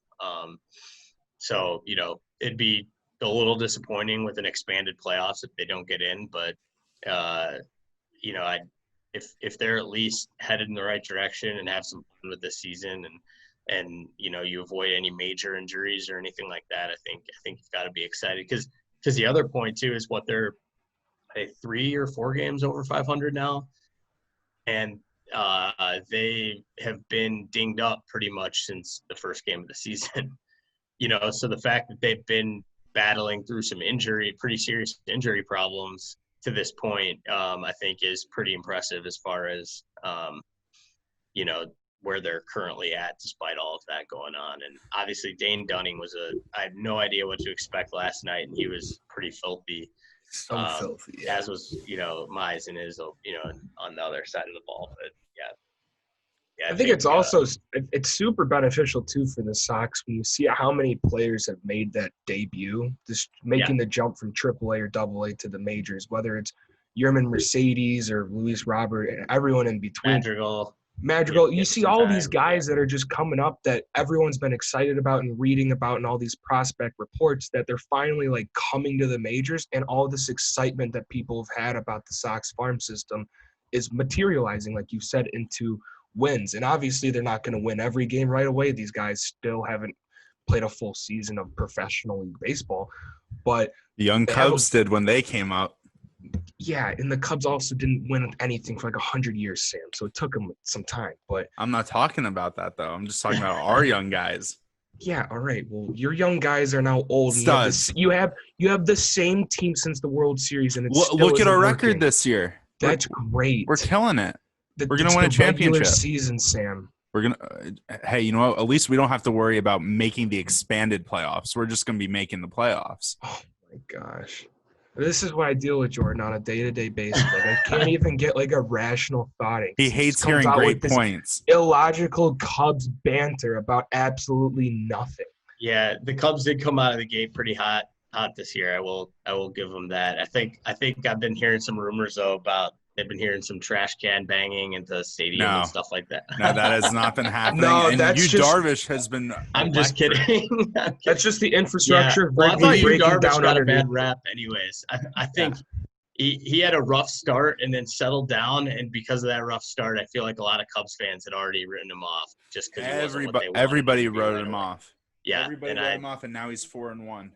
So, it'd be a little disappointing with an expanded playoffs if they don't get in, but, if they're at least headed in the right direction and have some fun with this season and you avoid any major injuries or anything like that, I think you've got to be excited because the other point too is what they're 3 or 4 games over 500 now, and they have been dinged up pretty much since the first game of the season. So the fact that they've been battling through some pretty serious injury problems to this point, I think is pretty impressive as far as, where they're currently at despite all of that going on. And obviously Dane Dunning I had no idea what to expect last night, and he was pretty filthy. So filthy. Yeah. As was, Mize and Izzo, on the other side of the ball. But yeah. I think it's also it's super beneficial too for the Sox when you see how many players have made that debut, just making the jump from AAA or AA to the majors, whether it's Yerman Mercedes or Luis Robert and everyone in between. Madrigal. You see all these guys that are just coming up that everyone's been excited about and reading about, and all these prospect reports that they're finally like coming to the majors, and all this excitement that people have had about the Sox farm system is materializing, like you said, into wins. And obviously they're not going to win every game right away. These guys still haven't played a full season of professional league baseball, but the young Cubs did when they came up. Yeah, and the Cubs also didn't win anything for like 100 years, Sam. So it took them some time. But I'm not talking about that, though. I'm just talking about our young guys. Yeah, all right. Well, your young guys are now old. Studs. You have the same team since the World Series, and it's look at our record this year. That's great. We're killing it. We're gonna win a championship. Season, Sam. We're gonna. Hey, you know what? At least we don't have to worry about making the expanded playoffs. We're just gonna be making the playoffs. Oh my gosh. This is what I deal with Jordan on a day-to-day basis. Like, I can't even get like a rational thought. He hates hearing great points. Illogical Cubs banter about absolutely nothing. Yeah, the Cubs did come out of the gate pretty hot this year. I will give them that. I think I've been hearing some rumors though about they've been hearing some trash can banging into the stadium and stuff like that. No, that has not been happening. No, and that's Darvish has been. I'm just kidding. That's just the infrastructure. Yeah. Well, I thought Darvish down got a bad rap, anyways. I think he had a rough start and then settled down, and because of that rough start, I feel like a lot of Cubs fans had already written him off just because everybody wrote him off. Yeah, everybody wrote him off, and now he's 4-1.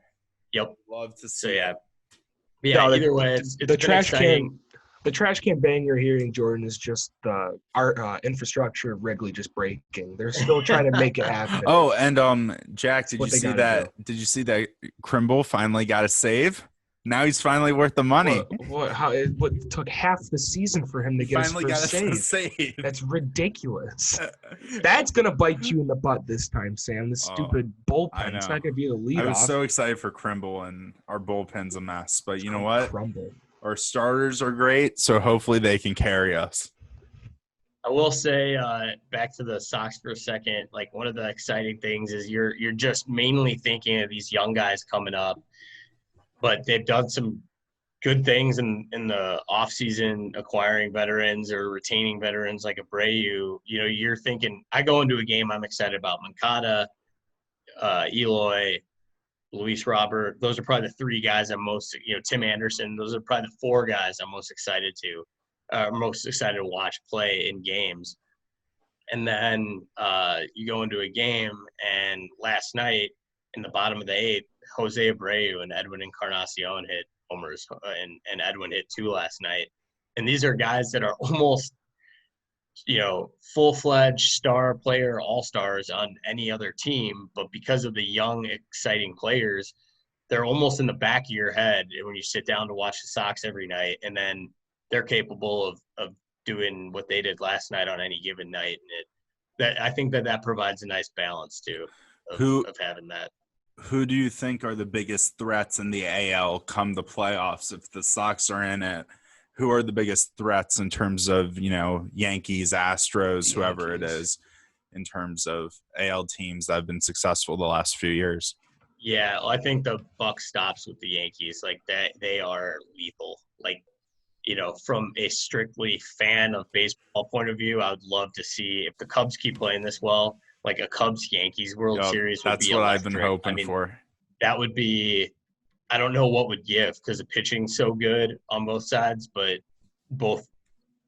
Yep, love to see. So yeah. Either way, it's the trash can. The trash can bang you're hearing, Jordan, is just our infrastructure of Wrigley just breaking. They're still trying to make it happen. Oh, and Jack, did you see that? Did you see that Krimble finally got a save? Now he's finally worth the money. What took half the season for him to get his Finally got first us save? a save. That's ridiculous. That's gonna bite you in the butt this time, Sam. The stupid bullpen. It's not gonna be the leadoff. I was so excited for Krimble, and our bullpen's a mess. But you know what? Crumble. Our starters are great, so hopefully they can carry us. I will say, back to the Sox for a second, like one of the exciting things is you're just mainly thinking of these young guys coming up, but they've done some good things in the offseason, acquiring veterans or retaining veterans like Abreu. You know, you're thinking, I go into a game, I'm excited about Moncada, Eloy, Luis Robert. Those are probably the three guys I'm most, Tim Anderson. Those are probably the four guys I'm most excited to watch play in games. And then you go into a game, and last night in the bottom of the eighth, Jose Abreu and Edwin Encarnacion hit homers, and Edwin hit 2 last night. And these are guys that are almost, full-fledged star player, all-stars on any other team. But because of the young, exciting players, they're almost in the back of your head when you sit down to watch the Sox every night. And then they're capable of doing what they did last night on any given night. And I think that provides a nice balance too of having that. Who do you think are the biggest threats in the AL come the playoffs? If the Sox are in it, who are the biggest threats in terms of, Yankees, Astros, whoever it is, in terms of AL teams that have been successful the last few years? Yeah, well, I think the buck stops with the Yankees. Like that, they are lethal. Like, from a strictly fan of baseball point of view, I would love to see if the Cubs keep playing this well, like a Cubs-Yankees World Series would be that's what I've been hoping for. That would be – I don't know what would give because the pitching's so good on both sides, but both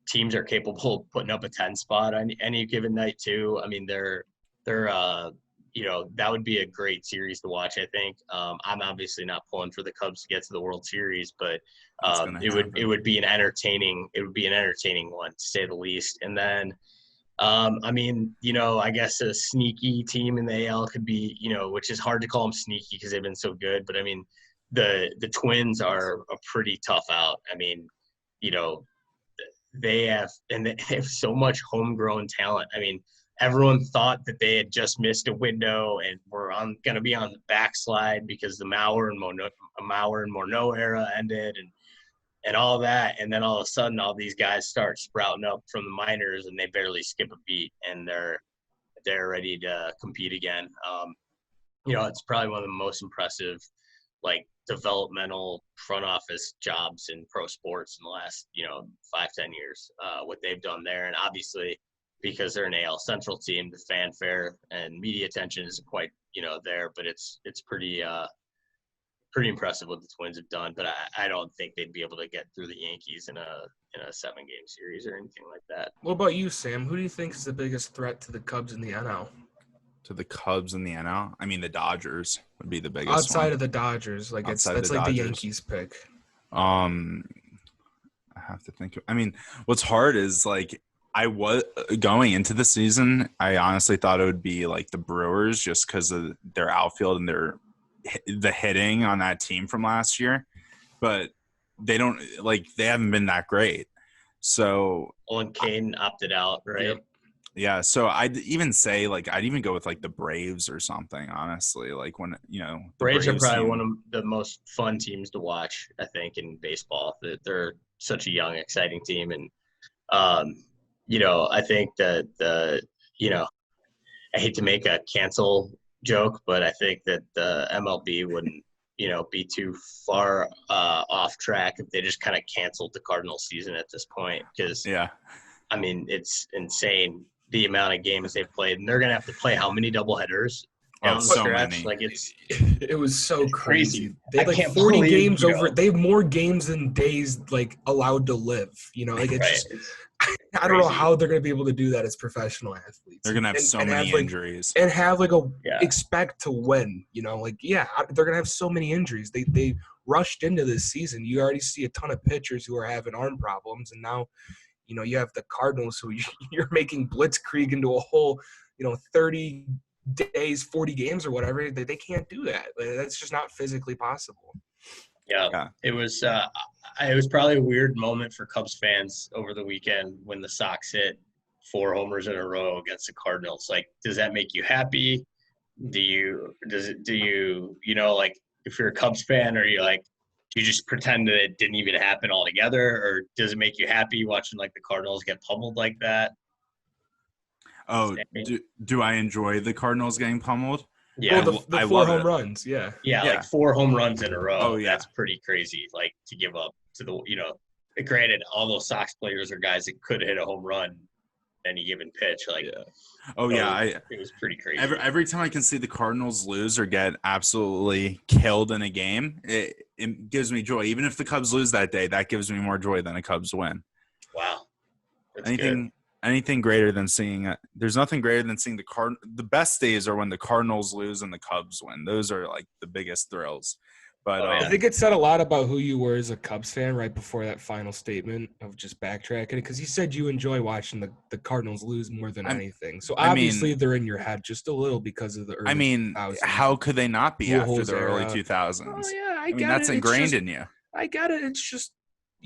teams are capable of putting up a 10 spot on any given night too. I mean, they're that would be a great series to watch, I think. I'm obviously not pulling for the Cubs to get to the World Series, but it would be an entertaining one, to say the least. And then I guess a sneaky team in the AL could be, which is hard to call them sneaky because they've been so good, but I mean the Twins are a pretty tough out. I mean, they have so much homegrown talent. I mean, everyone thought that they had just missed a window and were going to be on the backslide because the Mauer and Morneau era ended and all that. And then all of a sudden, all these guys start sprouting up from the minors and they barely skip a beat and they're ready to compete again. It's probably one of the most impressive, like, developmental front office jobs in pro sports in the last, 5-10 years, what they've done there. And obviously, because they're an AL Central team, the fanfare and media attention isn't quite, there, but it's pretty impressive what the Twins have done. But I don't think they'd be able to get through the Yankees in a 7-game series or anything like that. What about you, Sam? Who do you think is the biggest threat to the Cubs in the NL? To the Cubs in the NL? I mean, the Dodgers would be the biggest outside one. of the Dodgers. Like that's like the Yankees pick. I have to think. I mean, what's hard is like I was going into the season, I honestly thought it would be like the Brewers just because of their outfield and the hitting on that team from last year. But they haven't been that great. So and Kane opted out, right? Yeah, so I'd even say I'd even go with the Braves or something, honestly. Like when the Braves are probably one of the most fun teams to watch, I think, in baseball. They're such a young, exciting team, and I think that I hate to make a cancel joke, but I think that the MLB wouldn't be too far off track if they just kind of canceled the Cardinals season at this point, because I mean it's insane the amount of games they've played, and they're gonna have to play how many doubleheaders down the stretch? Many. It was so crazy. They had 40 games over. They have more games than days allowed to live. It's just, I don't know how they're gonna be able to do that as professional athletes. They're gonna have so many injuries and have expect to win. They're gonna have so many injuries. They rushed into this season. You already see a ton of pitchers who are having arm problems, and now you have the Cardinals who you're making blitzkrieg into a whole 30 days, 40 games or whatever. They can't do that. That's just not physically possible. Yeah. Yeah. It was probably a weird moment for Cubs fans over the weekend when the Sox hit 4 homers in a row against the Cardinals. Like, does that make you happy? Do you like, if you're a Cubs fan, are you like, do you just pretend that it didn't even happen altogether, or does it make you happy watching like the Cardinals get pummeled like that? Oh, do I enjoy the Cardinals getting pummeled? Yeah. The I 4 love home it. runs, yeah. Yeah, Yeah. like 4 home runs in a row. Oh, yeah. That's pretty crazy. Like, to give up to the, granted, all those Sox players are guys that could hit a home run any given pitch. Like, Oh yeah, it was pretty crazy. Every time I can see the Cardinals lose or get absolutely killed in a game, it gives me joy. Even if the Cubs lose that day, that gives me more joy than a Cubs win. Wow. That's Anything greater than seeing it. There's nothing greater than seeing the best days are when the Cardinals lose and the Cubs win. Those are like the biggest thrills. But I think it said a lot about who you were as a Cubs fan right before that final statement of just backtracking, because you said you enjoy watching the Cardinals lose more than anything. So obviously they're in your head just a little because of the early 2000s. How could they not be after the early 2000s? Oh yeah, I get that's it. ingrained in you. I get it. It's just,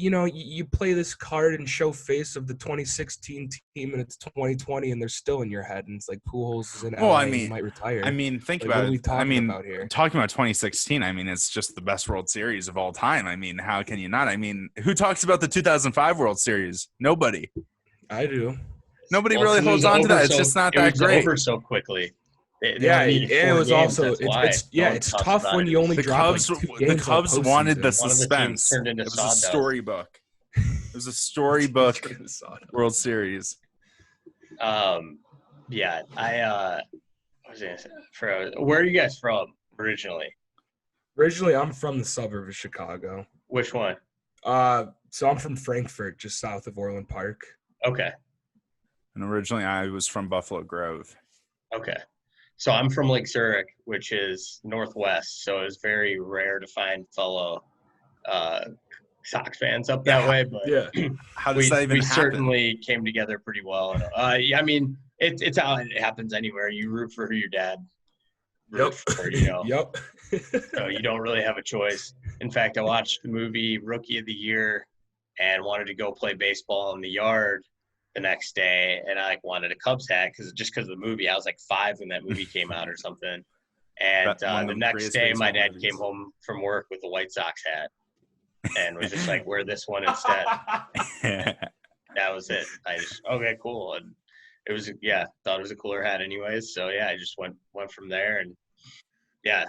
you play this card and show face of the 2016 team, and it's 2020, and they're still in your head, and it's like Pujols is in LA, he might retire. Think like, about what are we it. talking about here? Talking about 2016, it's just the best World Series of all time. How can you not? Who talks about the 2005 World Series? Nobody. I do. Nobody really holds on to that. It's just not that great. Over so quickly. It was also it's tough when you only drop like 2 games. The Cubs wanted the suspense. It was a storybook. It was a storybook World Series. Yeah, I was gonna say, where are you guys from originally? Originally, I'm from the suburb of Chicago. Which one? So I'm from Frankfort, just south of Orland Park. Okay. And originally, I was from Buffalo Grove. Okay. So I'm from Lake Zurich, which is northwest. So it's very rare to find fellow Sox fans up that way. But how does that even happen? We certainly came together pretty well. It's how it happens anywhere. You root for who your dad roots for, Yep. So you don't really have a choice. In fact, I watched the movie Rookie of the Year and wanted to go play baseball in the yard the next day, and I wanted a Cubs hat because of the movie. I was like 5 when that movie came out or something. And the next day, my dad came home from work with a White Sox hat and was just like, "Wear this one instead." That was it. I just, okay, cool. And it was, thought it was a cooler hat anyways. So I just went from there, and that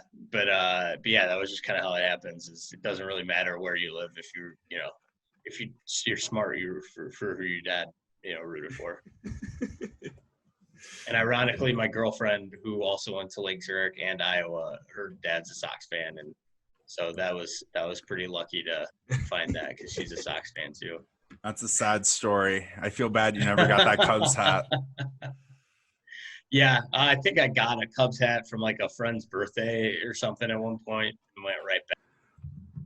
was just kind of how it happens. It doesn't really matter where you live if you're smart, you root for who your dad rooted for. And ironically, my girlfriend, who also went to Lake Zurich and Iowa, her dad's a Sox fan, and so that was pretty lucky to find that because she's a Sox fan too. That's a sad story. I feel bad you never got that Cubs hat. Yeah, I think I got a Cubs hat from like a friend's birthday or something at one point and went right back.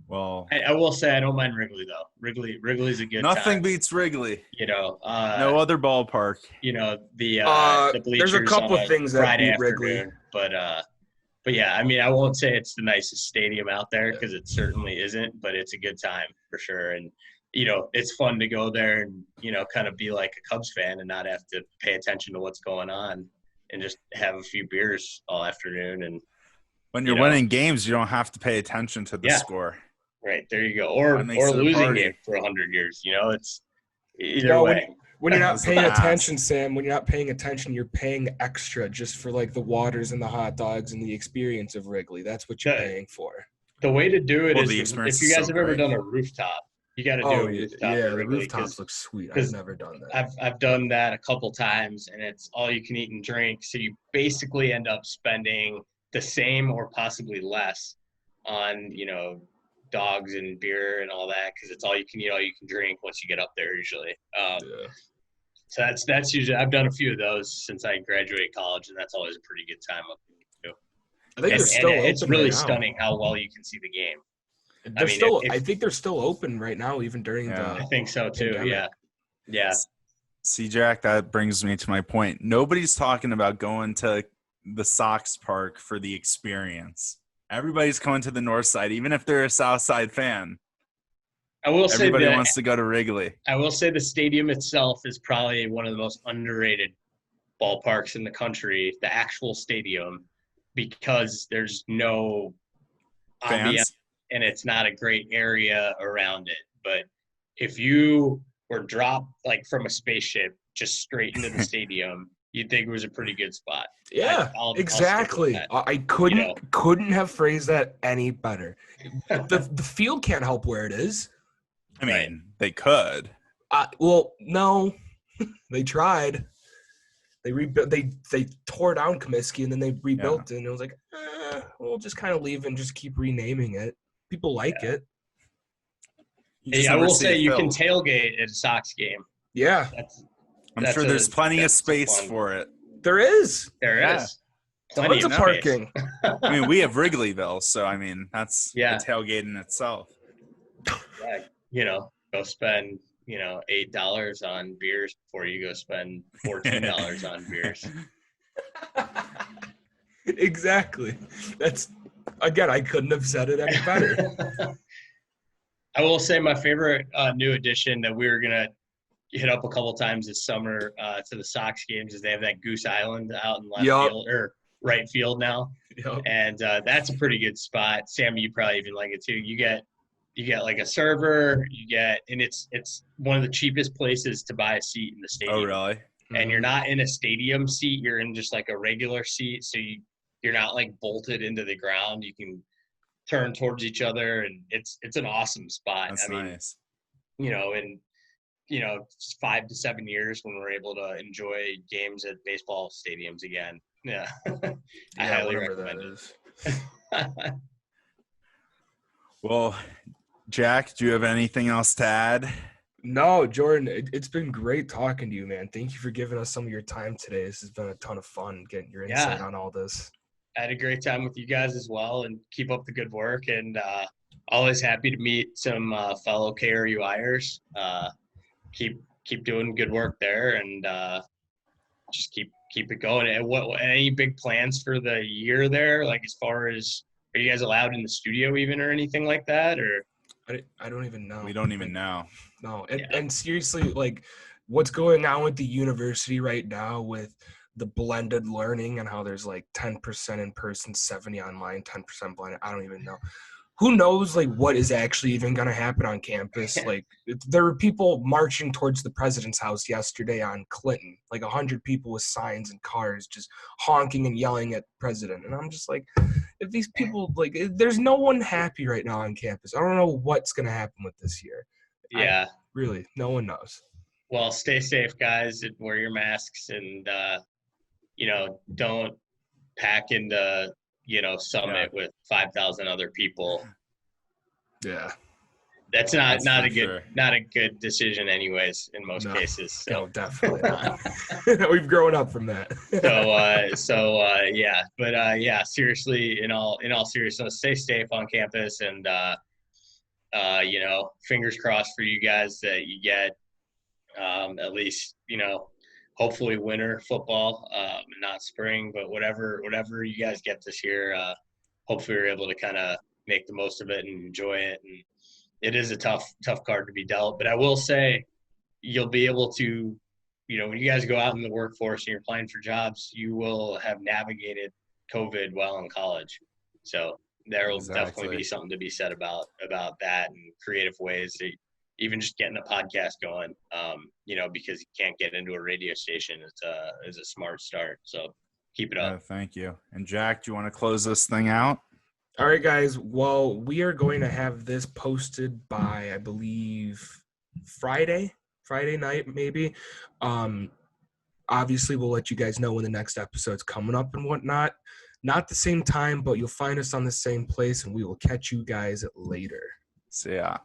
Well, I will say I don't mind Wrigley though. Wrigley's a good nothing time. Beats Wrigley. No other ballpark. The bleachers. There's a couple of things that beat Wrigley, but yeah, I won't say it's the nicest stadium out there because it certainly isn't, but it's a good time for sure. And it's fun to go there and kind of be like a Cubs fan and not have to pay attention to what's going on and just have a few beers all afternoon. And when you're winning games, you don't have to pay attention to the score. Right, there you go. Or losing it for 100 years. It's either way. When you're not paying attention, Sam, when you're not paying attention, you're paying extra just for like the waters and the hot dogs and the experience of Wrigley. That's what you're paying for. The way to do it is if you guys have ever done a rooftop, you got to do a rooftop. Yeah, the rooftops look sweet. I've never done that. I've done that a couple times, and it's all you can eat and drink. So you basically end up spending the same or possibly less on dogs and beer and all that because it's all you can eat, all you can drink once you get up there usually. So that's usually, I've done a few of those since I graduated college, and that's always a pretty good time up there too. I think they're still open. It's really stunning how well you can see the game. I think they're still open right now, even during the. I think so too. Pandemic. Yeah. See, Jack, that brings me to my point. Nobody's talking about going to the Sox park for the experience Everybody's coming to the north side, even if they're a south side fan. I will say Everybody wants to go to Wrigley. I will say the stadium itself is probably one of the most underrated ballparks in the country, the actual stadium, because there's no ambiance Fans? and it's not a great area around it. But if you were dropped like from a spaceship just straight into the stadium, you'd think it was a pretty good spot. Yeah, exactly. I couldn't have phrased that any better. The field can't help where it is. I mean, they could. Well, no, they tried. They rebuilt. They tore down Comiskey and then they rebuilt it. And it was like, we'll just kind of leave and just keep renaming it. People like it. Hey, I will say you can tailgate at a Sox game. Yeah, I'm sure there's plenty of space for it. There is. There is. Tons of parking. I mean, we have Wrigleyville, so I mean that's the tailgate in itself. Yeah, go spend $8 on beers before you go spend $14 on beers. Exactly. That's again, I couldn't have said it any better. I will say my favorite new addition that we were gonna hit up a couple times this summer to the Sox games is they have that Goose Island out in left field or right field now, and that's a pretty good spot. Sam, you probably even like it too. You get like a server, and it's one of the cheapest places to buy a seat in the stadium. Oh, really? And you're not in a stadium seat; you're in just like a regular seat, so you're not like bolted into the ground. You can turn towards each other, and it's an awesome spot. That's nice. In 5 to 7 years when we're able to enjoy games at baseball stadiums again. Yeah. I highly recommend it. Well, Jack, do you have anything else to add? No, Jordan, it's been great talking to you, man. Thank you for giving us some of your time today. This has been a ton of fun getting your insight on all this. I had a great time with you guys as well, and keep up the good work. And always happy to meet some fellow KRUIers. Keep doing good work there, and just keep it going. And any big plans for the year there? Like as far as, are you guys allowed in the studio even or anything like that? Or I don't even know. We don't even know. No, and seriously, like what's going on with the university right now with the blended learning and how there's like 10% in person, 70 online, 10% blended. I don't even know. Who knows like what is actually even going to happen on campus? Like there were people marching towards the president's house yesterday on Clinton, like 100 people with signs and cars just honking and yelling at the president. And I'm just like, if these people there's no one happy right now on campus. I don't know what's going to happen with this year. Yeah. Really, no one knows. Well, stay safe, guys, and wear your masks, and don't pack into Summit with 5,000 other people. Yeah, that's not a good decision, anyways. In most cases, so. No, definitely not. We've grown up from that. Seriously, in all seriousness, stay safe on campus, and fingers crossed for you guys that you get at least hopefully winter football, not spring, but whatever you guys get this year, hopefully you're able to kind of make the most of it and enjoy it. And it is a tough card to be dealt, but I will say you'll be able to, when you guys go out in the workforce and you're applying for jobs, you will have navigated COVID while in college. So there will definitely be something to be said about that and creative ways to even just getting a podcast going, because you can't get into a radio station. It's a smart start. So keep it up. Thank you. And Jack, do you want to close this thing out? All right, guys. Well, we are going to have this posted by, I believe, Friday night, maybe. Obviously, we'll let you guys know when the next episode's coming up and whatnot. Not the same time, but you'll find us on the same place, and we will catch you guys later. See ya.